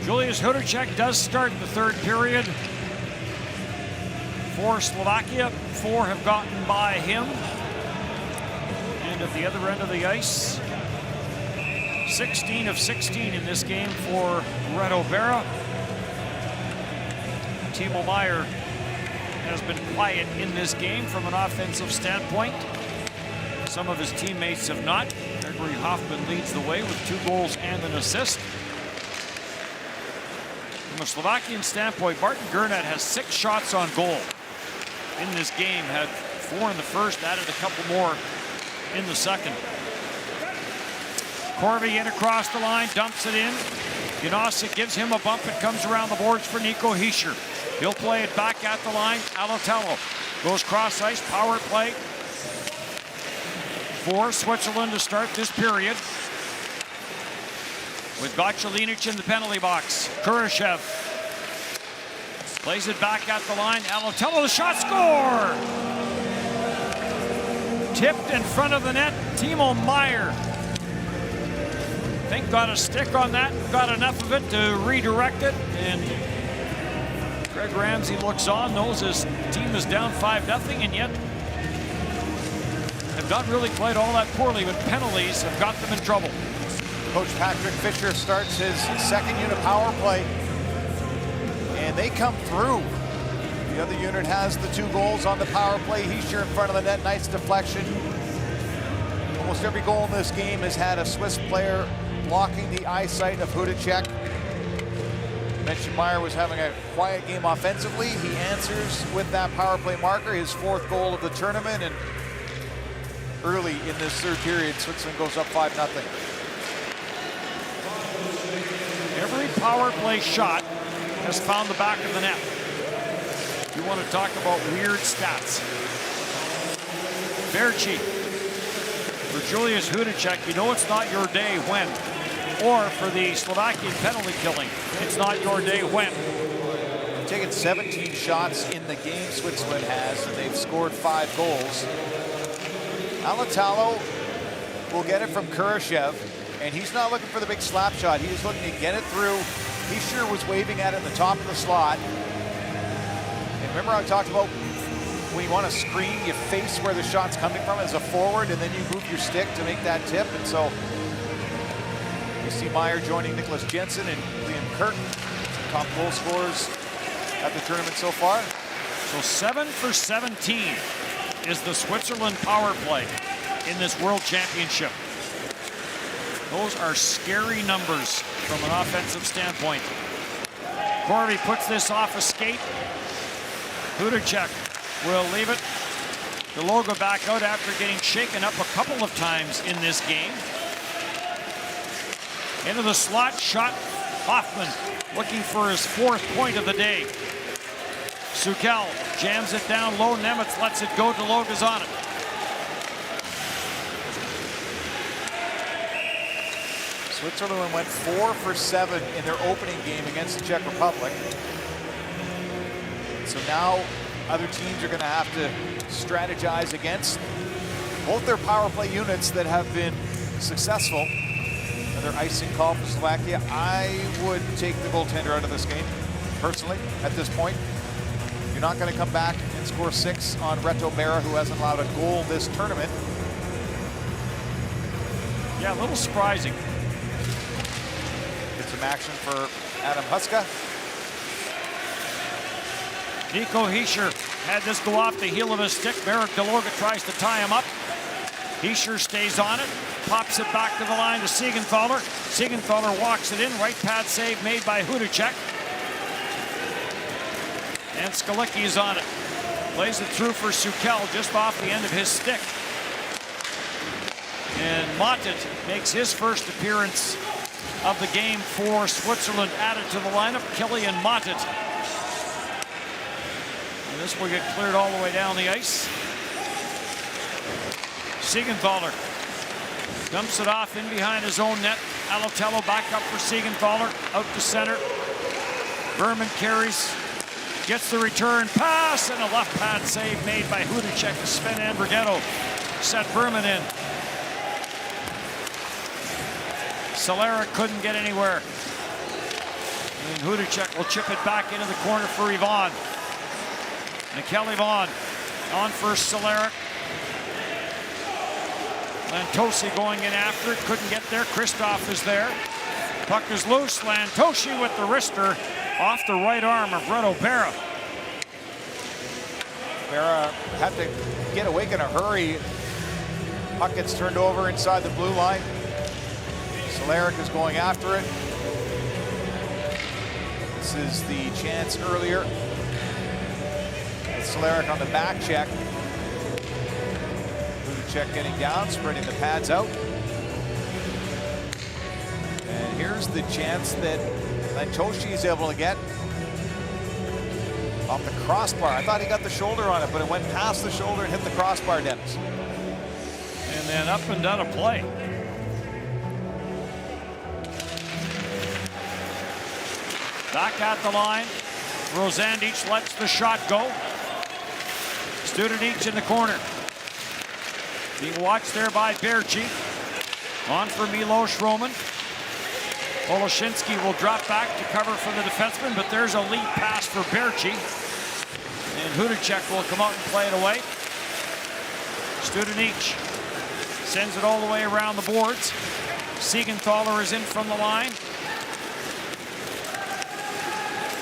Julius Hudacek does start the third period for Slovakia. 4 have gotten by him. And at the other end of the ice, 16 of 16 in this game for Reto Berra. Timo Meier has been quiet in this game from an offensive standpoint. Some of his teammates have not. Gregory Hoffman leads the way with 2 goals and an assist. From a Slovakian standpoint, Martin Gernat has 6 shots on goal in this game. Had 4 in the first, added a couple more in the second. Corby in across the line, dumps it in. Janosic gives him a bump. It comes around the boards for Nico Hischier. He'll play it back at the line. Alatello goes cross ice, power play for Switzerland to start this period. With Gocciolinic in the penalty box. Kurashev plays it back at the line. Alatello, the shot, score! Tipped in front of the net, Timo Meier. I think got a stick on that, got enough of it to redirect it, and Greg Ramsey looks on, knows his team is down 5-0, and yet have not really played all that poorly, but penalties have got them in trouble. Coach Patrick Fisher starts his second unit power play, and they come through. The other unit has the 2 goals on the power play. Hischier in front of the net, nice deflection. Almost every goal in this game has had a Swiss player blocking the eyesight of Hudacek. Mentioned Meier was having a quiet game offensively. He answers with that power play marker, his 4th goal of the tournament, and early in this third period, Switzerland goes up 5-0. Every power play shot has found the back of the net. You want to talk about weird stats. Berchie for Julius Hudacek, you know it's not your day when. Or for the Slovakian penalty killing, it's not your day when. They've taken 17 shots in the game Switzerland has, and they've scored 5 goals. Alatello will get it from Kurashev, and he's not looking for the big slap shot. He's looking to get it through. He sure was waving at it in the top of the slot. And remember I talked about when you want to screen, you face where the shot's coming from as a forward, and then you move your stick to make that tip. And so you see Meier joining Nicholas Jensen and Liam Kirk, top goal scorers at the tournament so far. So 7 for 17 is the Switzerland power play in this World Championship. Those are scary numbers from an offensive standpoint. Corby puts this off a skate. Hudacek will leave it. The logo back out after getting shaken up a couple of times in this game. Into the slot shot. Hoffman looking for his 4th point of the day. Sukel jams it down low. Nemitz lets it go. DeLoga's on it. Switzerland went 4 for 7 in their opening game against the Czech Republic. So now other teams are going to have to strategize against both their power play units that have been successful. Another icing call for Slovakia. I would take the goaltender out of this game, personally, at this point. You're not going to come back and score 6 on Reto Berra, who hasn't allowed a goal this tournament. Yeah, a little surprising. Get some action for Adam Huska. Nico Hischier had this go off the heel of his stick. Marek Deloga tries to tie him up. Hischier stays on it, pops it back to the line to Siegenthaler. Siegenthaler walks it in, right pad save made by Hudacek. And Skalicki is on it. Plays it through for Sukel just off the end of his stick. And Matet makes his first appearance of the game for Switzerland added to the lineup. Killian Matet. And this will get cleared all the way down the ice. Siegenthaler dumps it off in behind his own net. Alotello back up for Siegenthaler, out to center. Berman carries, gets the return pass, and a left pad save made by Hudacek. Sven Andrighetto set Berman in. Solera couldn't get anywhere. And Hudacek will chip it back into the corner for Yvonne. Mikel Yvonne on for Solera. Lantosi going in after it, couldn't get there. Christophe is there. Puck is loose. Lantosi with the wrister off the right arm of Reto Berra. Berra had to get awake in a hurry. Puck gets turned over inside the blue line. Solaric is going after it. This is the chance earlier. Solaric on the back check. Check getting down, spreading the pads out. And here's the chance that Lantoshi is able to get off the crossbar. I thought he got the shoulder on it, but it went past the shoulder and hit the crossbar, Dennis. And then up and down a play. Back at the line. Rosandic lets the shot go. Studenic in the corner. Being watched there by Berchie. On for Milos Roman. Oleshinsky will drop back to cover for the defenseman, but there's a lead pass for Berchie. And Hudacek will come out and play it away. Studenic sends it all the way around the boards. Siegenthaler is in from the line.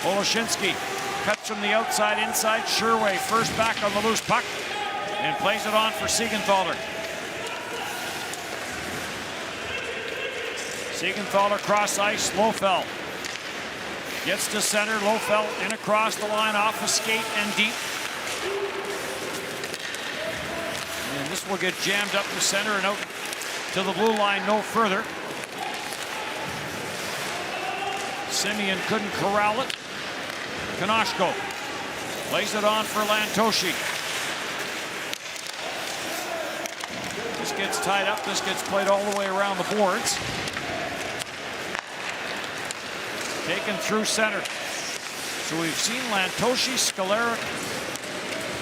Oleshinsky cuts from the outside inside. Sherway first back on the loose puck. And plays it on for Siegenthaler. Siegenthaler cross ice, Lofeld gets to center. Lofeld in across the line, off a skate and deep. And this will get jammed up the center and out to the blue line no further. Simeon couldn't corral it. Kanoshko plays it on for Lantoshi. This gets tied up. This gets played all the way around the boards. Taken through center. So we've seen Lantoshi, Scalera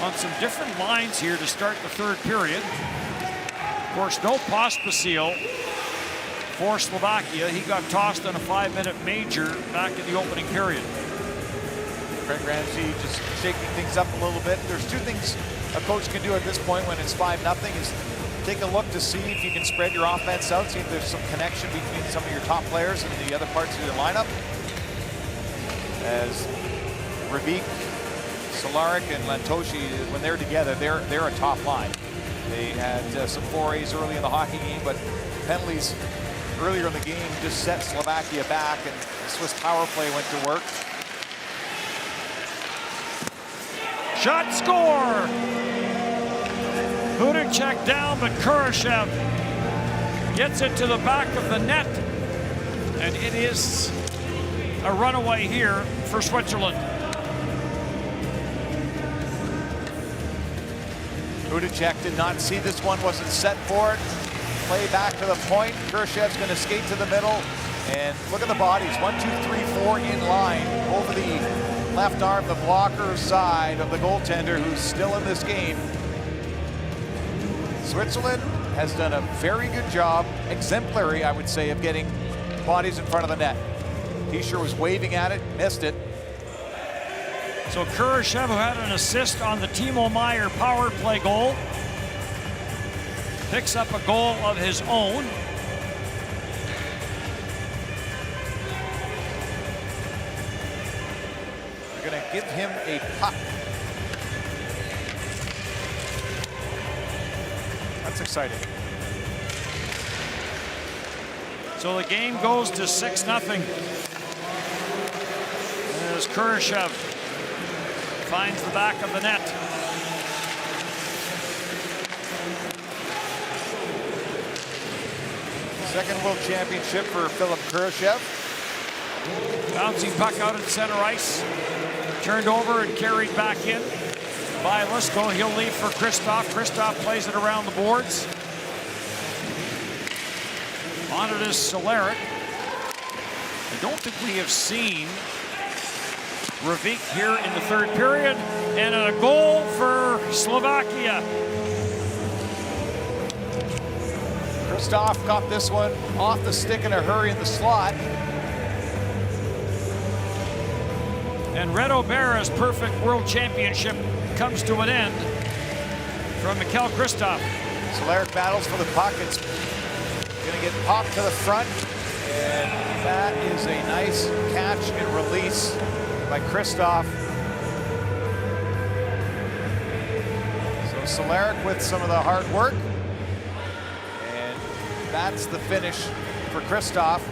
on some different lines here to start the third period. Of course, no Pospisil for Slovakia. He got tossed on a 5-minute major back in the opening period. Craig Ramsey just shaking things up a little bit. There's two things a coach can do at this point when it's 5-0 is take a look to see if you can spread your offense out, see if there's some connection between some of your top players and the other parts of your lineup. As Ravik, Solaric, and Lantoshi, when they're together, they're a top line. They had some forays early in the hockey game, but penalties earlier in the game just set Slovakia back, and the Swiss power play went to work. Shot, score! Hudacek down, but Kurashev gets it to the back of the net. And it is a runaway here for Switzerland. Hudacek did not see this one, wasn't set for it. play back to the point. Khrushchev's going to skate to the middle. And look at the bodies. 1, 2, 3, 4 in line over the left arm, the blocker side of the goaltender who's still in this game. Switzerland has done a very good job, exemplary, I would say, of getting bodies in front of the net. Fischer was waving at it, missed it. So Khrushchev, who had an assist on the Timo Meier power play goal, picks up a goal of his own. They're going to give him a puck. That's exciting. So the game goes to 6-0. As Khrushchev finds the back of the net. Second World Championship for Philipp Khrushchev. Bouncing puck out at center ice. Turned over and carried back in by Lisko. He'll leave for Christophe. Christophe plays it around the boards. On it is Solaric. I don't think we have seen Ravik here in the third period. And a goal for Slovakia. Christophe got this one off the stick in a hurry in the slot. And Red O'Bara's perfect world championship comes to an end from Mikhail Christophe. Solaric battles for the puck. It's going to get popped to the front. And that is a nice catch and release by Christophe. So Solaric with some of the hard work. And that's the finish for Christophe.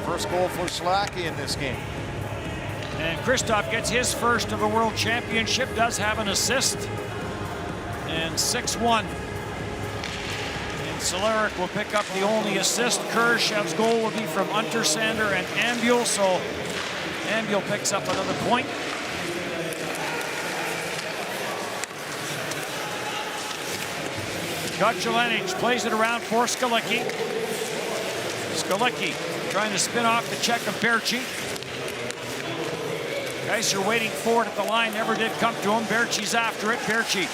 First goal for Slovakia in this game. And Christophe gets his first of a world championship, does have an assist. And 6-1. And Solaric will pick up the only assist. Khrushchev's goal will be from Untersander and Ambul, so Ambul picks up another point. Kocelenic plays it around for Skalicki. Skalicki trying to spin off the check of Berchie. Geiser waiting for it at the line, never did come to him. Berchie's after it. Berchie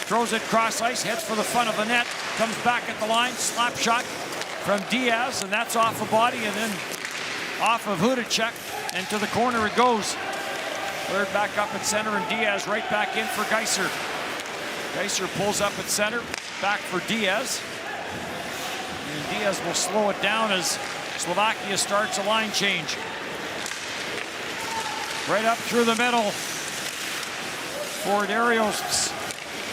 throws it cross ice, heads for the front of the net, comes back at the line, slap shot from Diaz, and that's off a body, and then off of Hudacek, and to the corner it goes. Cleared back up at center, and Diaz right back in for Geiser. Geiser pulls up at center, back for Diaz. And Diaz will slow it down as Slovakia starts a line change. Right up through the middle for Darius,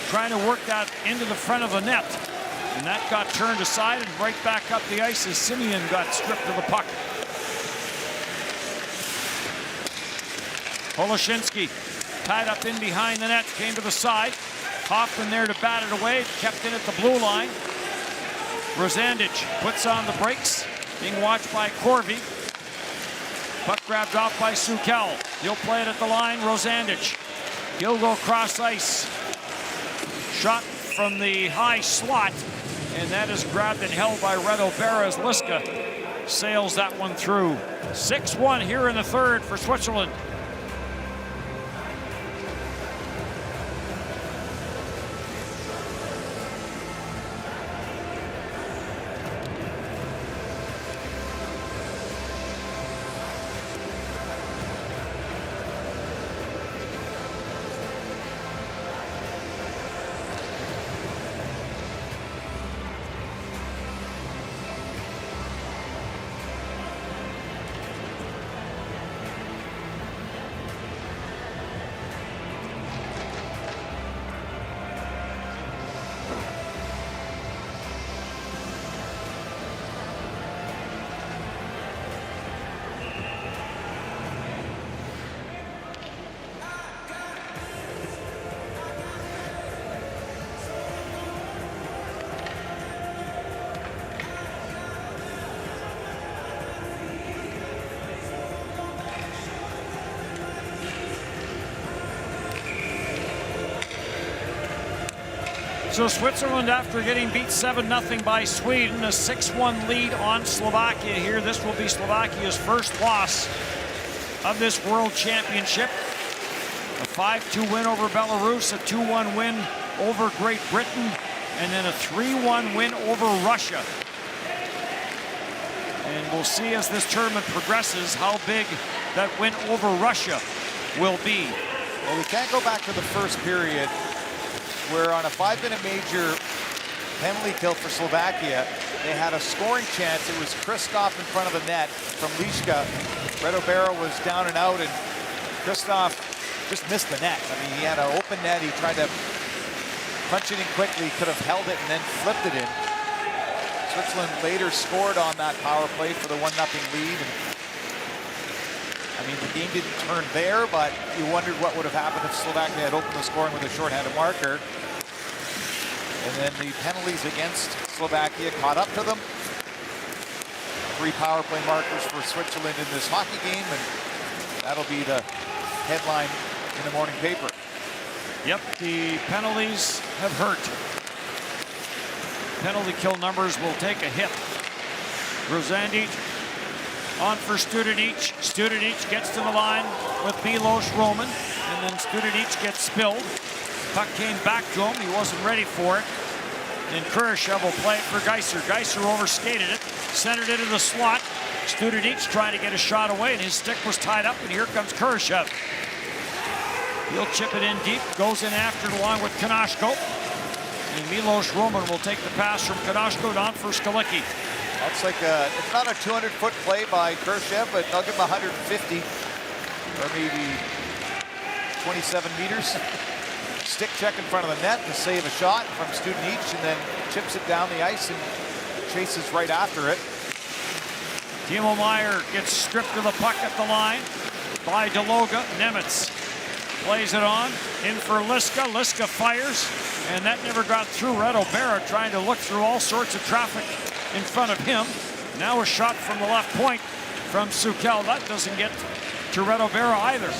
trying to work that into the front of the net. And that got turned aside and right back up the ice as Simeon got stripped of the puck. Holoshinsky tied up in behind the net, came to the side. Hoffman there to bat it away, kept in at the blue line. Rosandic puts on the brakes, being watched by Corvi. Puck grabbed off by Sukel. He'll play it at the line, Rosandic. He'll go cross ice. Shot from the high slot, and that is grabbed and held by Red O'Bara as Liska sails that one through. 6-1 here in the third for Switzerland. So Switzerland, after getting beat 7-0 by Sweden, a 6-1 lead on Slovakia here. This will be Slovakia's first loss of this World Championship. A 5-2 win over Belarus, a 2-1 win over Great Britain, and then a 3-1 win over Russia. And we'll see as this tournament progresses how big that win over Russia will be. Well, we can't go back to the first period where on a 5-minute major penalty kill for Slovakia, they had a scoring chance. It was Christophe in front of the net from Liška. Reto Berra was down and out, and Christophe just missed the net. I mean, he had an open net. He tried to punch it in quickly, could have held it and then flipped it in. Switzerland later scored on that power play for the 1-0 lead. And, I mean, the game didn't turn there, but you wondered what would have happened if Slovakia had opened the scoring with a shorthanded marker. And then the penalties against Slovakia caught up to them. 3 power play markers for Switzerland in this hockey game, and that'll be the headline in the morning paper. Yep, the penalties have hurt. Penalty kill numbers will take a hit. Grozandic on for Studenic. Studenic gets to the line with Milos Roman, and then Studenic gets spilled. Puck came back to him. He wasn't ready for it. And Kurashev will play it for Geiser. Geiser overskated it, centered into the slot. Studenic trying to get a shot away, and his stick was tied up, and here comes Kurashev. He'll chip it in deep, goes in after it along with Kanashko. And Milos Roman will take the pass from Kanashko down for Skalicki. That's like it's not a 200-foot play by Kurashev, but I'll give him 150 or maybe 27 meters. Stick check in front of the net to save a shot from Studenic, and then chips it down the ice and chases right after it. Timo Meier gets stripped of the puck at the line by Deloga. Nemitz plays it on, in for Liška. Liška fires, and that never got through. Reto Berra trying to look through all sorts of traffic in front of him. Now a shot from the left point from Sukel. That doesn't get to Reto Berra either.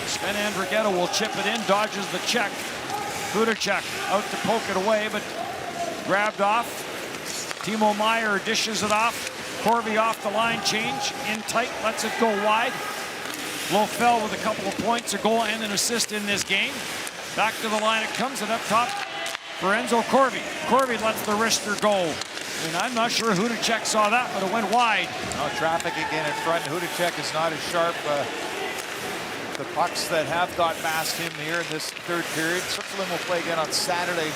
Sven Andrighetto will chip it in, dodges the check. Hudacek out to poke it away, but grabbed off. Timo Meier dishes it off. Corby off the line change, in tight, lets it go wide. Blofeld with a couple of points, a goal and an assist in this game. Back to the line it comes, and up top for Enzo Corby. Corby lets the wrister go. And I'm not sure Hudacek saw that, but it went wide. Now traffic again in front. Hudacek is not as sharp. The pucks that have got past him here in this third period. Switzerland will play again on Saturday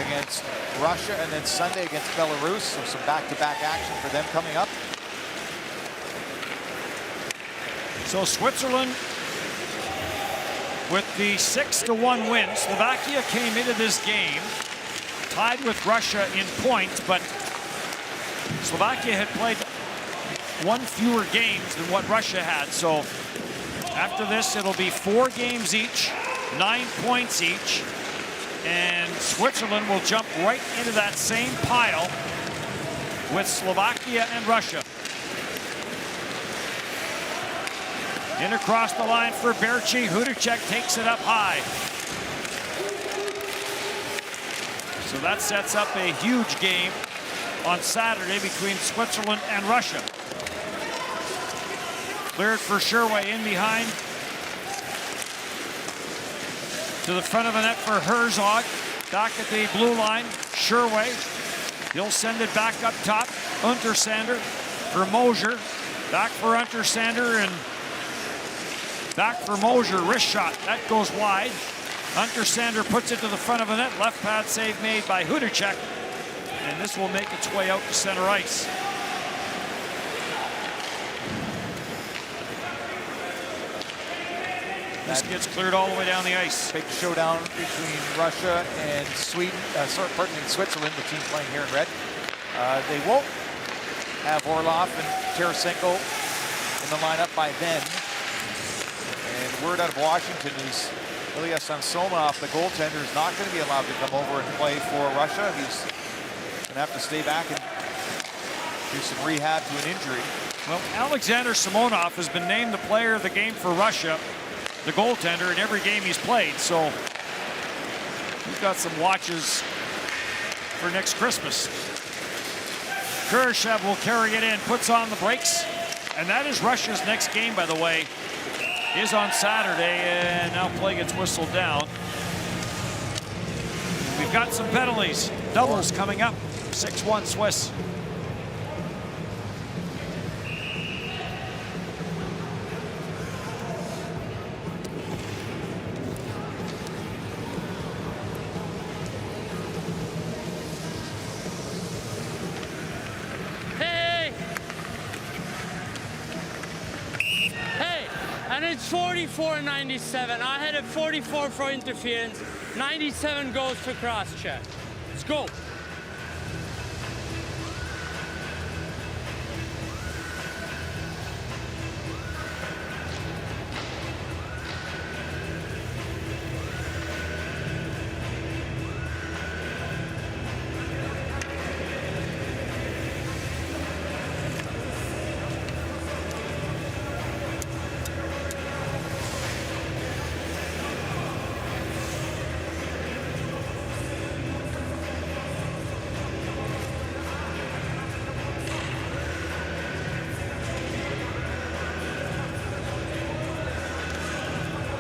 against Russia, and then Sunday against Belarus. So some back-to-back action for them coming up. So Switzerland with the 6-1 win. Slovakia came into this game tied with Russia in points, but Slovakia had played 1 fewer games than what Russia had. So after this, it'll be 4 games each, 9 points each, and Switzerland will jump right into that same pile with Slovakia and Russia. In across the line for Berchie. Hudacek takes it up high. So that sets up a huge game on Saturday between Switzerland and Russia. Cleared for Sherway in behind. To the front of the net for Herzog. Back at the blue line, Sherway. He'll send it back up top. Untersander for Mosier. Back for Untersander and back for Mosier. Wrist shot. That goes wide. Untersander puts it to the front of the net. Left pad save made by Hudacek. And this will make its way out to center ice. This gets cleared all the way down the ice. Big showdown between Russia and Sweden. Switzerland, the team playing here in red. They won't have Orlov and Tarasenko in the lineup by then. And word out of Washington is Ilya Samsonov, the goaltender, is not going to be allowed to come over and play for Russia. He's going to have to stay back and do some rehab to an injury. Well, Alexander Simonov has been named the player of the game for Russia, the goaltender, in every game he's played. So We've got some watches for next Christmas. Kurashev will carry it in, puts on the brakes. And that is Russia's next game, by the way, is on Saturday, and now play gets whistled down. We've got some penalties. Doubles coming up. 6-1 Swiss. And it's 44-97. I had a 44 for interference. 97 goes to cross-check. Let's go.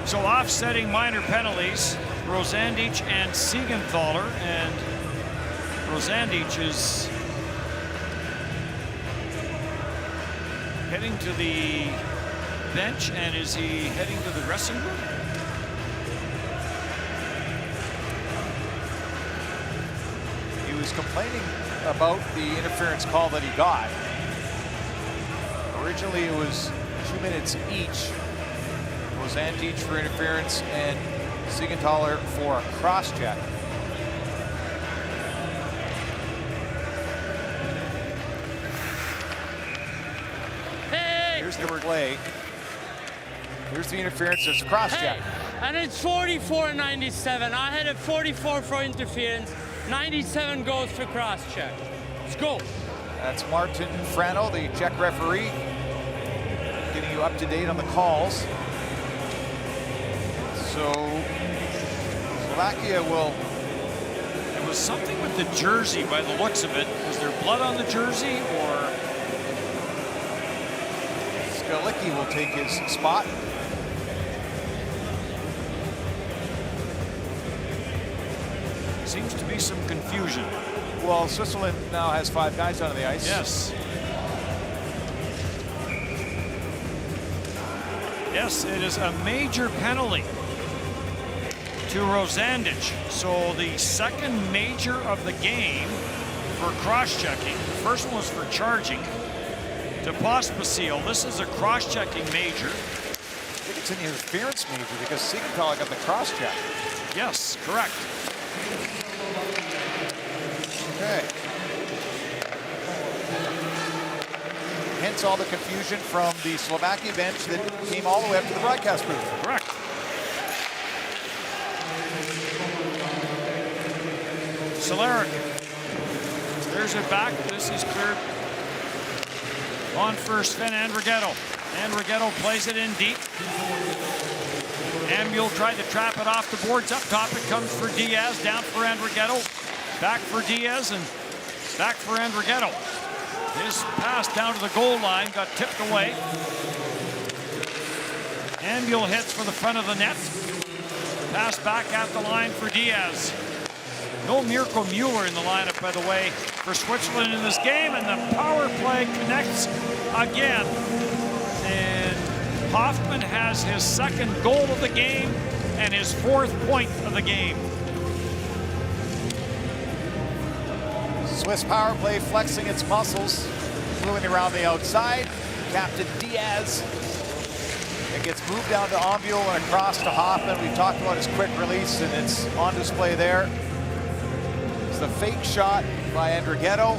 So offsetting minor penalties, Rosandic and Siegenthaler, and Rosandic is heading to the bench, and is he heading to the dressing room? He was complaining about the interference call that he got. Originally it was 2 minutes each. Rosandic for interference and Siegenthaler for a cross-check. Hey! Here's the play. Here's the interference, there's a cross-check. Hey! And it's 44-97. I had a 44 for interference. 97 goes to cross-check. Let's go. That's Martin Frano, the Czech referee, getting you up to date on the calls. So Slovakia will. There was something with the jersey by the looks of it. Was there blood on the jersey, or? Skalicki will take his spot. Seems to be some confusion. Well, Switzerland now has 5 guys on the ice. Yes. Yes, it is a major penalty to Rosandic. So the second major of the game for cross-checking. The first one was for charging to Pospisil. This is a cross-checking major. I think it's an interference major because Siegenthaler got the cross-check. Yes, correct. Okay. Hence all the confusion from the Slovakia bench that came all the way up to the broadcast booth. Correct. Solaric. There's it back. This is cleared. On first, Sven Andrighetto. Andrighetto plays it in deep. Ambul tried to trap it off the boards. Up top it comes for Diaz. Down for Andrighetto. Back for Diaz and back for Andrighetto. His pass down to the goal line got tipped away. Ambul hits for the front of the net. Pass back at the line for Diaz. No Mirko Mueller in the lineup, by the way, for Switzerland in this game, and the power play connects again. And Hoffman has his second goal of the game and his 4th point of the game. Swiss power play flexing its muscles, moving around the outside. Captain Diaz. It gets moved down to Ambul and across to Hoffman. We talked about his quick release, and it's on display there. It's the fake shot by Andrighetto.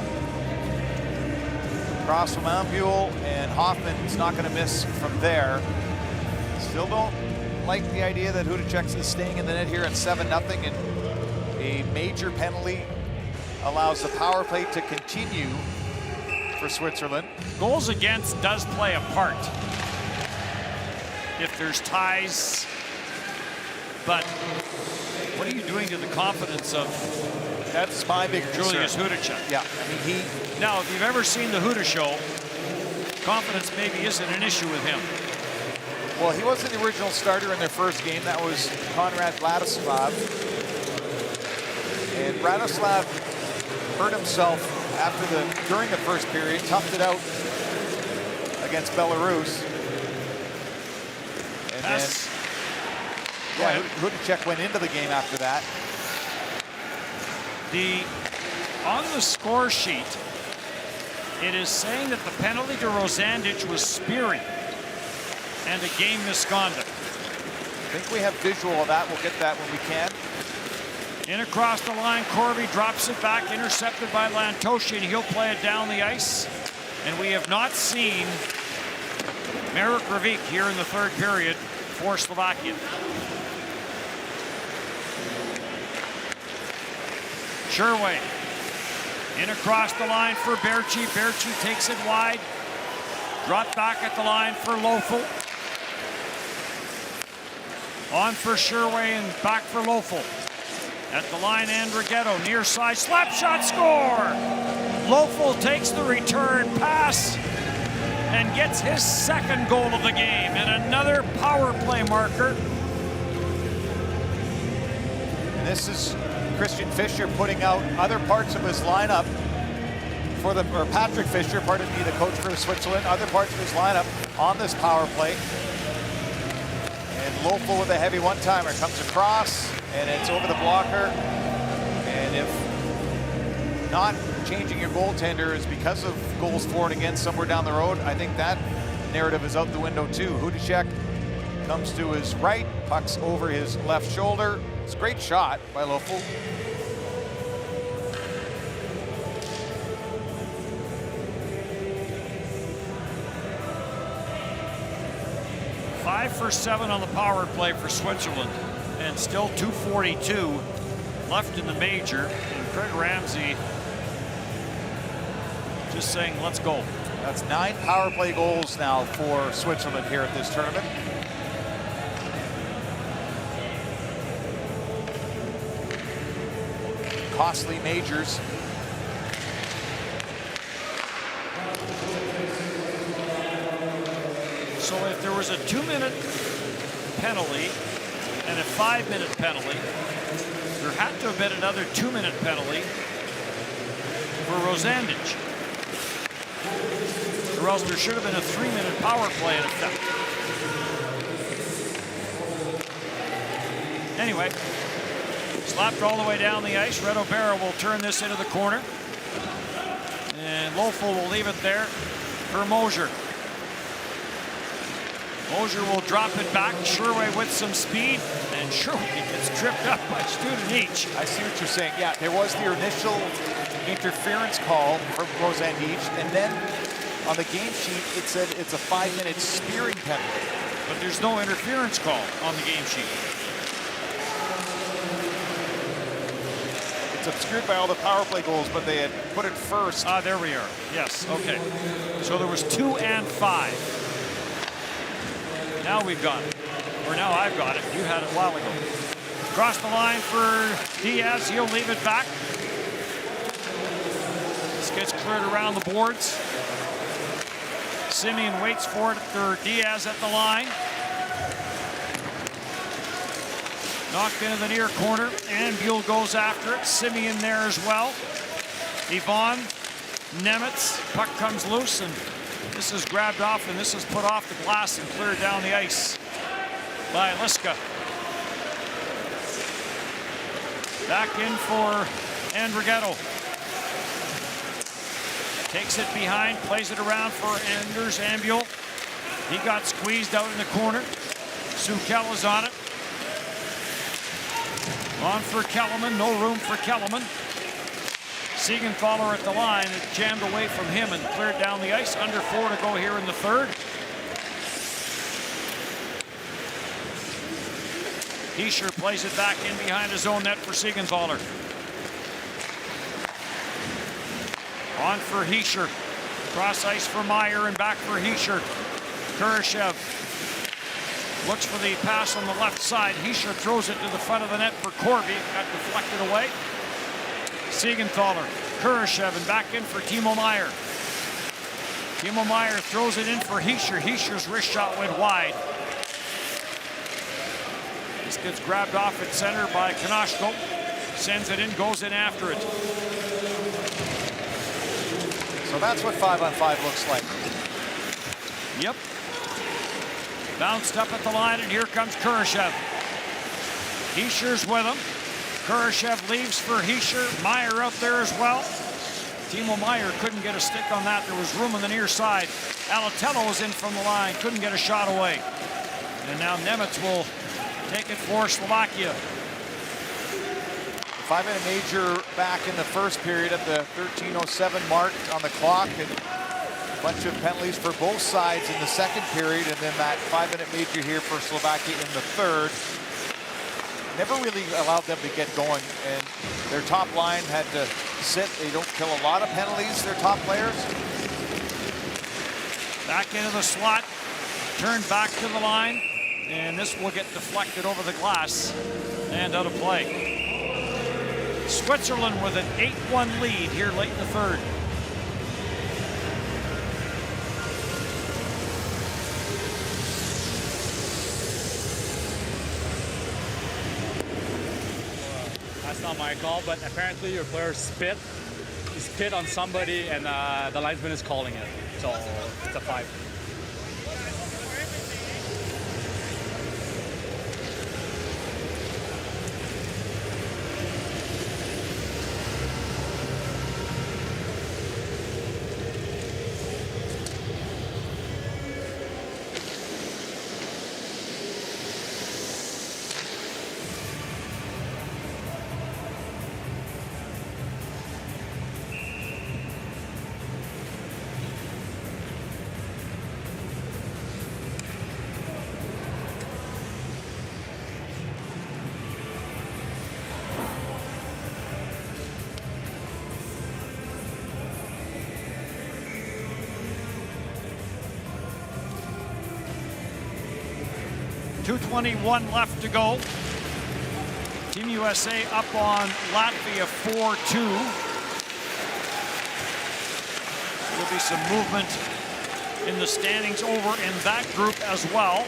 Cross from Ambul, and Hoffman's not going to miss from there. Still don't like the idea that Hudacek is staying in the net here at 7-0, and a major penalty allows the power play to continue for Switzerland. Goals against does play a part if there's ties, but What are you doing to the confidence of That's my big Julius concern. Hudacek? Yeah, I mean, he Now, if you've ever seen the Huda show, confidence maybe isn't an issue with him. Well, he wasn't the original starter in their first game. That was Konrad Vladislav. And Vladislav hurt himself during the first period, toughed it out against Belarus. And Pass. then, Hudacek went into the game after that. On the score sheet, it is saying that the penalty to Rosandic was spearing and a game misconduct. I think we have visual of that. We'll get that when we can. In across the line, Corby drops it back, intercepted by Lantoshi, and he'll play it down the ice. And we have not seen Marek Ravik here in the third period for Slovakia. Sherway in across the line for Berchie. Berchie takes it wide. Dropped back at the line for Lofel. On for Sherway and back for Lofel. At the line, Andrighetto, near side, slap shot, score! Lofel takes the return pass and gets his second goal of the game and another power play marker. And this is Christian Fischer putting out other parts of his lineup for or Patrick Fischer, pardon me, the coach for Switzerland, other parts of his lineup on this power play. And Lofel with a heavy one-timer comes across, and it's over the blocker. And if not changing your goaltender is because of goals for and against somewhere down the road, I think that narrative is out the window too. Hudacek comes to his right, pucks over his left shoulder. It's a great shot by Lofel. Five for 7 on the power play for Switzerland, and still 2:42 left in the major. And Craig Ramsey just saying, let's go. That's 9 power play goals now for Switzerland here at this tournament. Costly majors. So if there was a 2-minute penalty and a 5-minute penalty, there had to have been another 2-minute penalty for Rosandic. Or else there should have been a 3-minute power play in effect. Anyway, slapped all the way down the ice. Red O'Bara will turn this into the corner. And Lofel will leave it there for Mosier. Mosier will drop it back. Sherway with some speed. And Sherway gets tripped up by Studenic. I see what you're saying. Yeah, there was the initial interference call from Rosandic, and then on the game sheet it said it's a 5-minute spearing penalty. But there's no interference call on the game sheet. It's obscured by all the power play goals, but they had put it first. Ah, there we are. Yes, okay. So there was 2 and 5. Now we've got it. Or now I've got it. You had it a while ago. Across the line for Diaz. He'll leave it back. This gets cleared around the boards. Simeon waits for it for Diaz at the line. Knocked into the near corner. Ambul goes after it. Simeon there as well. Yvonne, Nemitz. Puck comes loose, and this is grabbed off, and this is put off the glass and cleared down the ice by Liska. Back in for Andrighetto. Takes it behind, plays it around for Anders Ambul. He got squeezed out in the corner. Sukel is on it. On for Kellerman, no room for Kellerman. Siegenthaler at the line, it jammed away from him and cleared down the ice. Under 4 to go here in the third. Heischer plays it back in behind his own net for Siegenthaler. On for Heischer. Cross ice for Meyer and back for Heischer. Kurashev Looks for the pass on the left side. Hischer throws it to the front of the net for Corby. Got deflected away. Siegenthaler, Kurashev, and back in for Timo Meier. Timo Meier throws it in for Hischer. Hischer's wrist shot went wide. This gets grabbed off at center by Konashko. Sends it in, goes in after it. So that's what 5-on-5 looks like. Yep. Bounced up at the line, and here comes Kurashev. Hischer's with him. Kurashev leaves for Hischer. Meier out there as well. Timo Meier couldn't get a stick on that. There was room on the near side. Alatello was in from the line, couldn't get a shot away. And now Nemec will take it for Slovakia. 5-minute major back in the first period at the 13:07 mark on the clock, and a bunch of penalties for both sides in the second period, and then that 5-minute major here for Slovakia in the third. Never really allowed them to get going, and their top line had to sit. They don't kill a lot of penalties, their top players. Back into the slot, turned back to the line, and this will get deflected over the glass and out of play. Switzerland with an 8-1 lead here late in the third. That's not my call, but apparently your player spit. He spit on somebody, and the linesman is calling it. So it's a 5. .221 left to go. Team USA up on Latvia 4-2. There'll be some movement in the standings over in that group as well.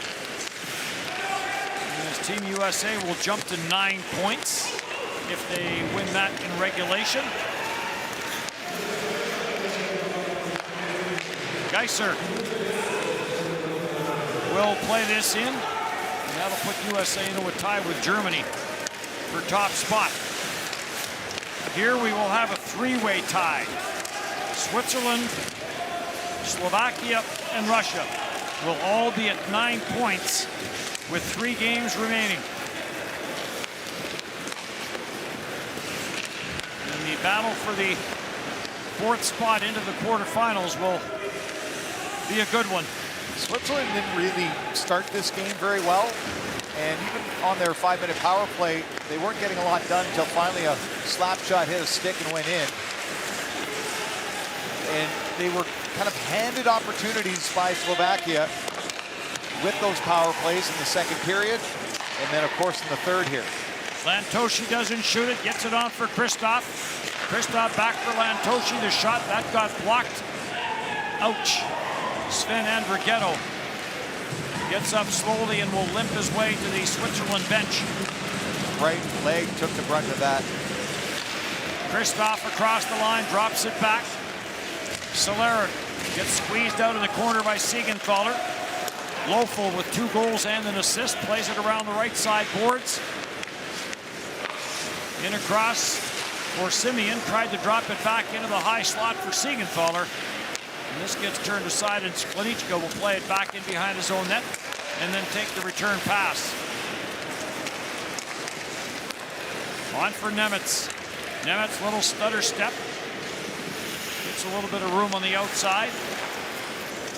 And as Team USA will jump to 9 points if they win that in regulation. Geiser will play this in. That'll put USA into a tie with Germany for top spot. Here we will have a 3-way tie. Switzerland, Slovakia, and Russia will all be at 9 points with 3 games remaining. And the battle for the 4th spot into the quarterfinals will be a good one. Switzerland didn't really start this game very well, and even on their 5-minute power play, they weren't getting a lot done until finally a slap shot hit a stick and went in. And they were kind of handed opportunities by Slovakia with those power plays in the second period, and then of course in the third here. Lantoshi doesn't shoot it, gets it off for Christophe. Christophe back for Lantoshi, the shot, that got blocked. Ouch. Sven Andrighetto gets up slowly and will limp his way to the Switzerland bench. Right leg took the brunt of that. Christophe across the line, drops it back. Solera gets squeezed out of the corner by Siegenthaler. Lofel with 2 goals and an assist, plays it around the right side boards. In across for Simeon, tried to drop it back into the high slot for Siegenthaler. And this gets turned aside, and Sklenichka will play it back in behind his own net and then take the return pass. On for Nemec. Nemec, little stutter step. Gets a little bit of room on the outside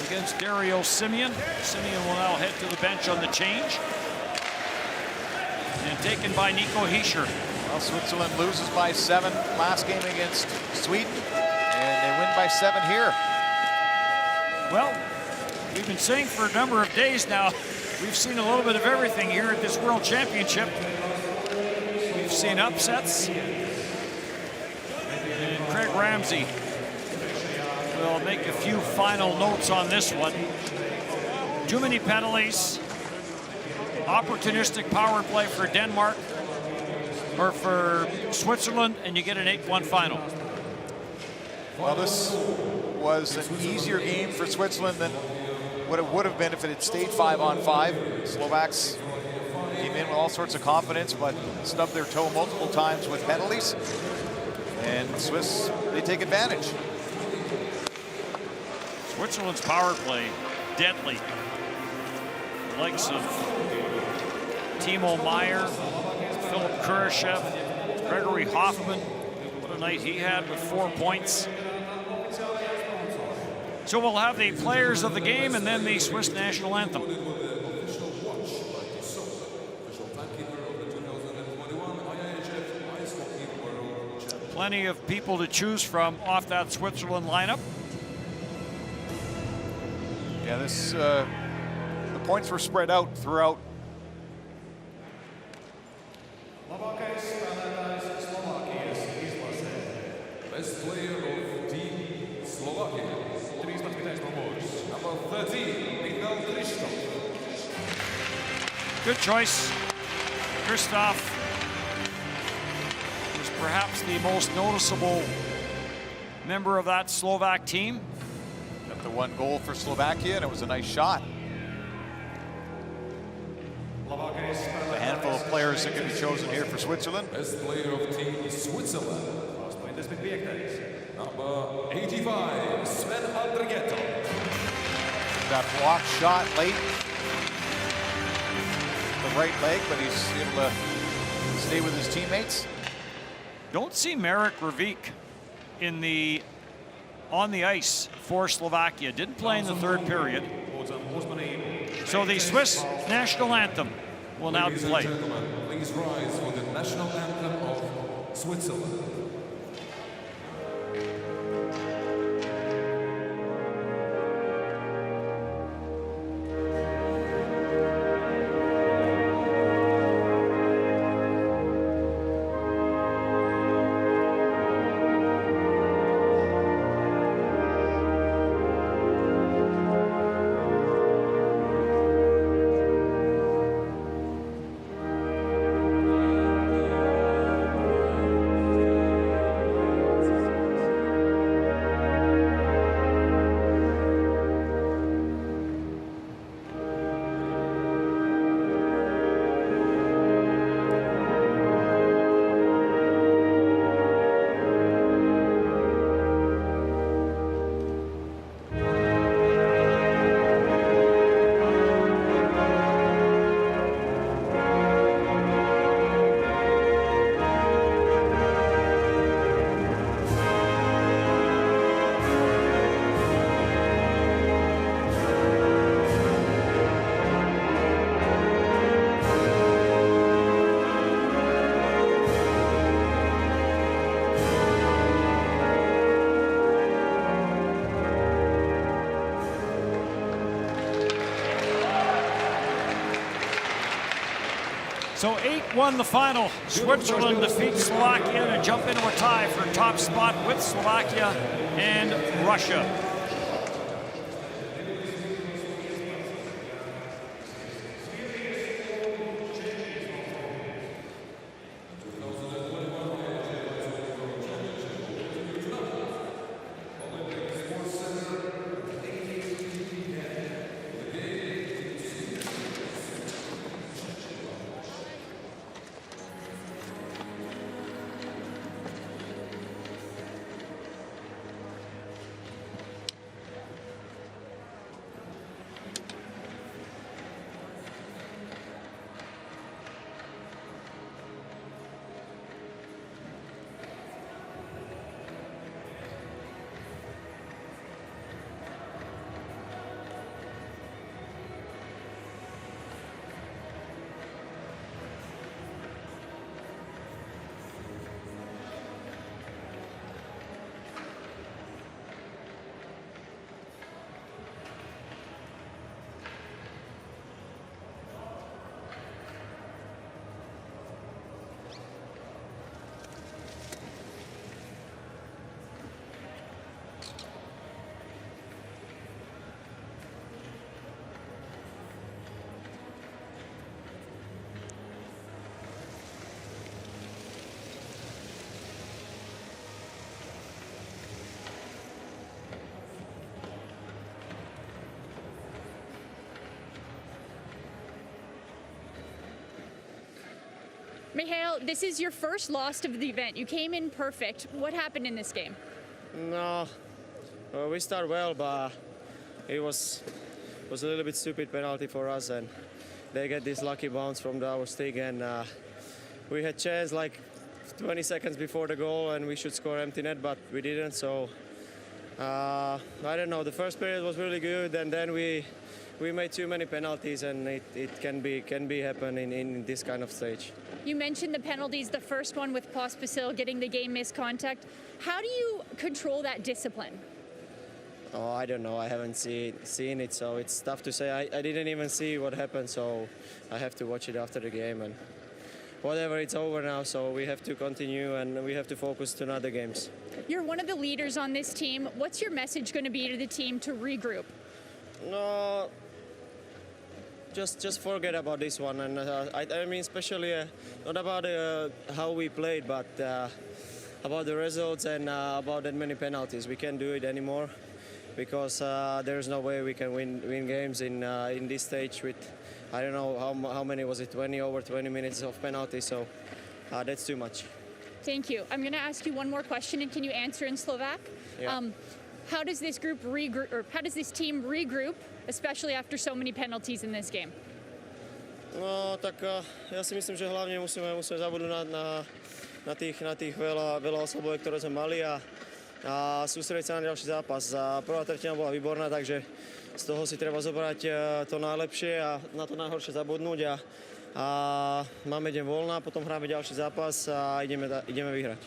against Dario Simeon. Simeon will now head to the bench on the change. And taken by Nico Hischer. Well, Switzerland loses by 7 last game against Sweden, and they win by 7 here. Well, we've been saying for a number of days now, We've seen a little bit of everything here at this World Championship. We've seen upsets. And Craig Ramsey will make a few final notes on this one. Too many penalties. Opportunistic power play for Denmark, or for Switzerland, and you get an 8-1 final. Well, this was an easier game for Switzerland than what it would have been if it had stayed 5-on-5. Slovaks came in with all sorts of confidence, but stubbed their toe multiple times with penalties. And Swiss, they take advantage. Switzerland's power play, deadly. The likes of Timo Meyer, Philip Kurashev, Gregory Hoffman. What a night he had with 4 points. So we'll have the players of the game and then the Swiss national anthem. Plenty of people to choose from off that Switzerland lineup. Yeah, the points were spread out throughout. Best player of Team Slovakia. Number 13, Christophe. Good choice. Christophe was perhaps the most noticeable member of that Slovak team. Got the 1 goal for Slovakia, and it was a nice shot. A handful of players that could be chosen here for Switzerland. Best player of Team Switzerland. Number 85, Sven Andrigetto. That block shot late. The right leg, but he's able to stay with his teammates. Don't see Marek Ravik on the ice for Slovakia. Didn't play in the 3rd period. So the Swiss national anthem will now be played. Please rise for the national anthem of Switzerland. So 8-1 the final. Switzerland defeats Slovakia to jump into a tie for top spot with Slovakia and Russia. Mihail, this is your first loss of the event. You came in perfect. What happened in this game? No, we start well, but it was a little bit stupid penalty for us, and they get this lucky bounce from our stick, and we had chance like 20 seconds before the goal, and we should score empty net, but we didn't. So I don't know. The first period was really good, and then we made too many penalties, and it can be happen in this kind of stage. You mentioned the penalties, the first one with Pospisil getting the game miscontact. How do you control that discipline? Oh, I don't know. I haven't seen it, so it's tough to say. I didn't even see what happened, so I have to watch it after the game. And whatever, it's over now, so we have to continue and we have to focus to other games. You're one of the leaders on this team. What's your message going to be to the team to regroup? No, just forget about this one, and I mean especially not about how we played, but about the results and about that many penalties. We can't do it anymore because there's no way we can win games in this stage with, I don't know how many was it, over 20 minutes of penalties, so that's too much. Thank you. I'm going to ask you one more question, and can you answer in Slovak? Yeah. How does this group regroup, or how does this team regroup, especially after so many penalties in this game? No, tak ja si myslím, že hlavne musíme zabudnúť na tých veľa oslabovek, ktoré sme mali a sústrediť sa na ďalší zápas. Prvá tretina bola výborná, takže z toho si treba zobrať to najlepšie a na to najhoršie zabudnúť a máme deň voľna, potom hráme ďalší zápas a ideme vyhrať.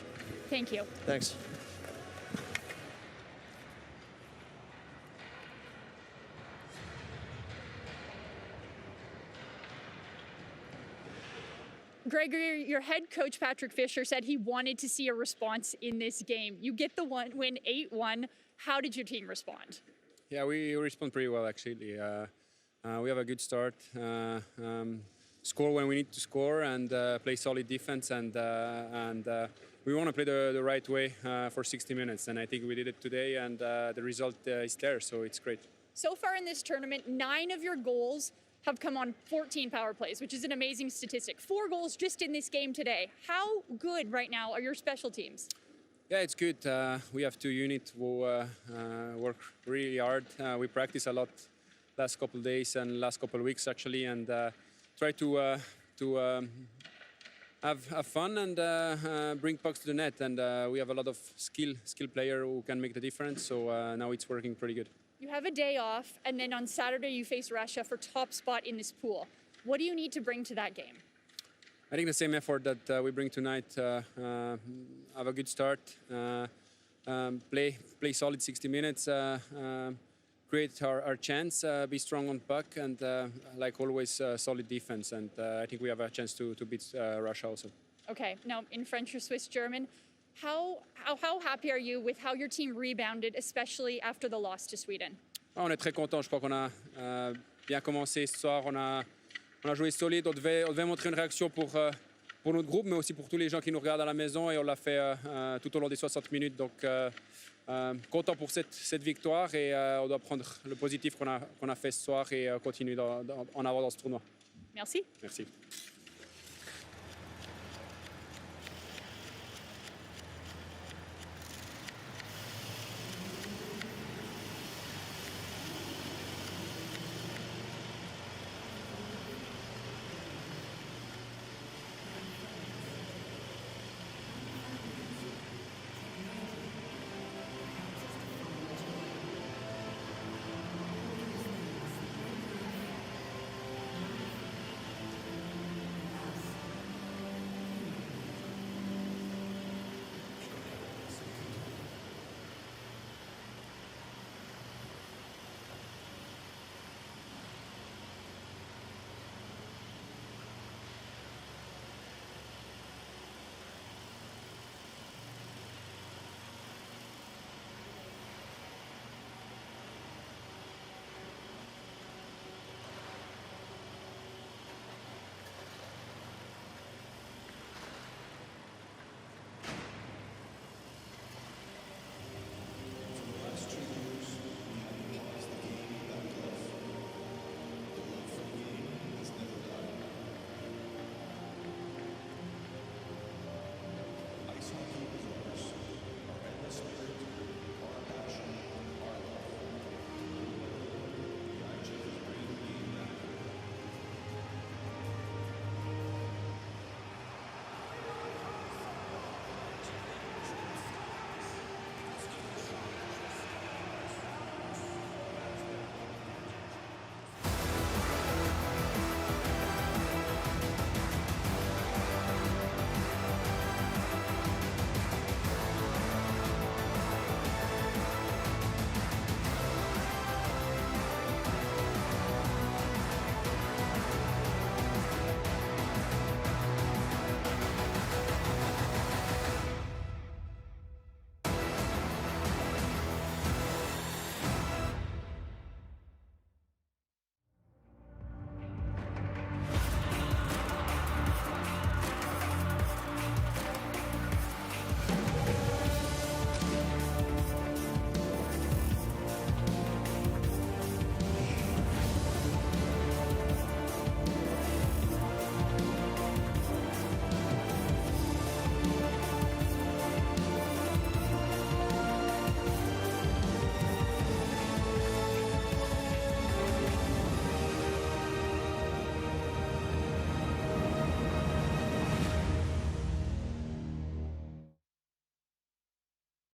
Thank you. Thanks. Gregory, your head coach, Patrick Fisher, said he wanted to see a response in this game. You get the win 8-1. How did your team respond? Yeah, we respond pretty well, actually. We have a good start. Score when we need to score and play solid defense. And we want to play the right way for 60 minutes. And I think we did it today, and the result is there, so it's great. So far in this tournament, 9 of your goals have come on 14 power plays, which is an amazing statistic. 4 goals just in this game today. How good right now are your special teams? Yeah, it's good. We have 2 units who work really hard. We practice a lot last couple of days and last couple of weeks actually, and try to have fun and bring pucks to the net. And we have a lot of skill player who can make the difference. So now it's working pretty good. You have a day off, and then on Saturday you face Russia for top spot in this pool. What do you need to bring to that game? I think the same effort that we bring tonight. Have a good start, play solid 60 minutes, create our chance, be strong on puck, and like always, solid defense. And I think we have a chance to beat Russia also. Okay, now in French or Swiss German, how happy are you with how your team rebounded, especially after the loss to Sweden? On est très content. Je crois qu'on a bien commencé ce soir. On a joué solide. On devait montrer une réaction pour notre groupe, mais aussi pour tous les gens qui nous regardent à la maison. Et on l'a fait tout au long des 60 minutes. Donc, content pour cette victoire. Et on doit prendre le positif qu'on a fait ce soir et continuer en avant dans ce tournoi. Merci. Merci.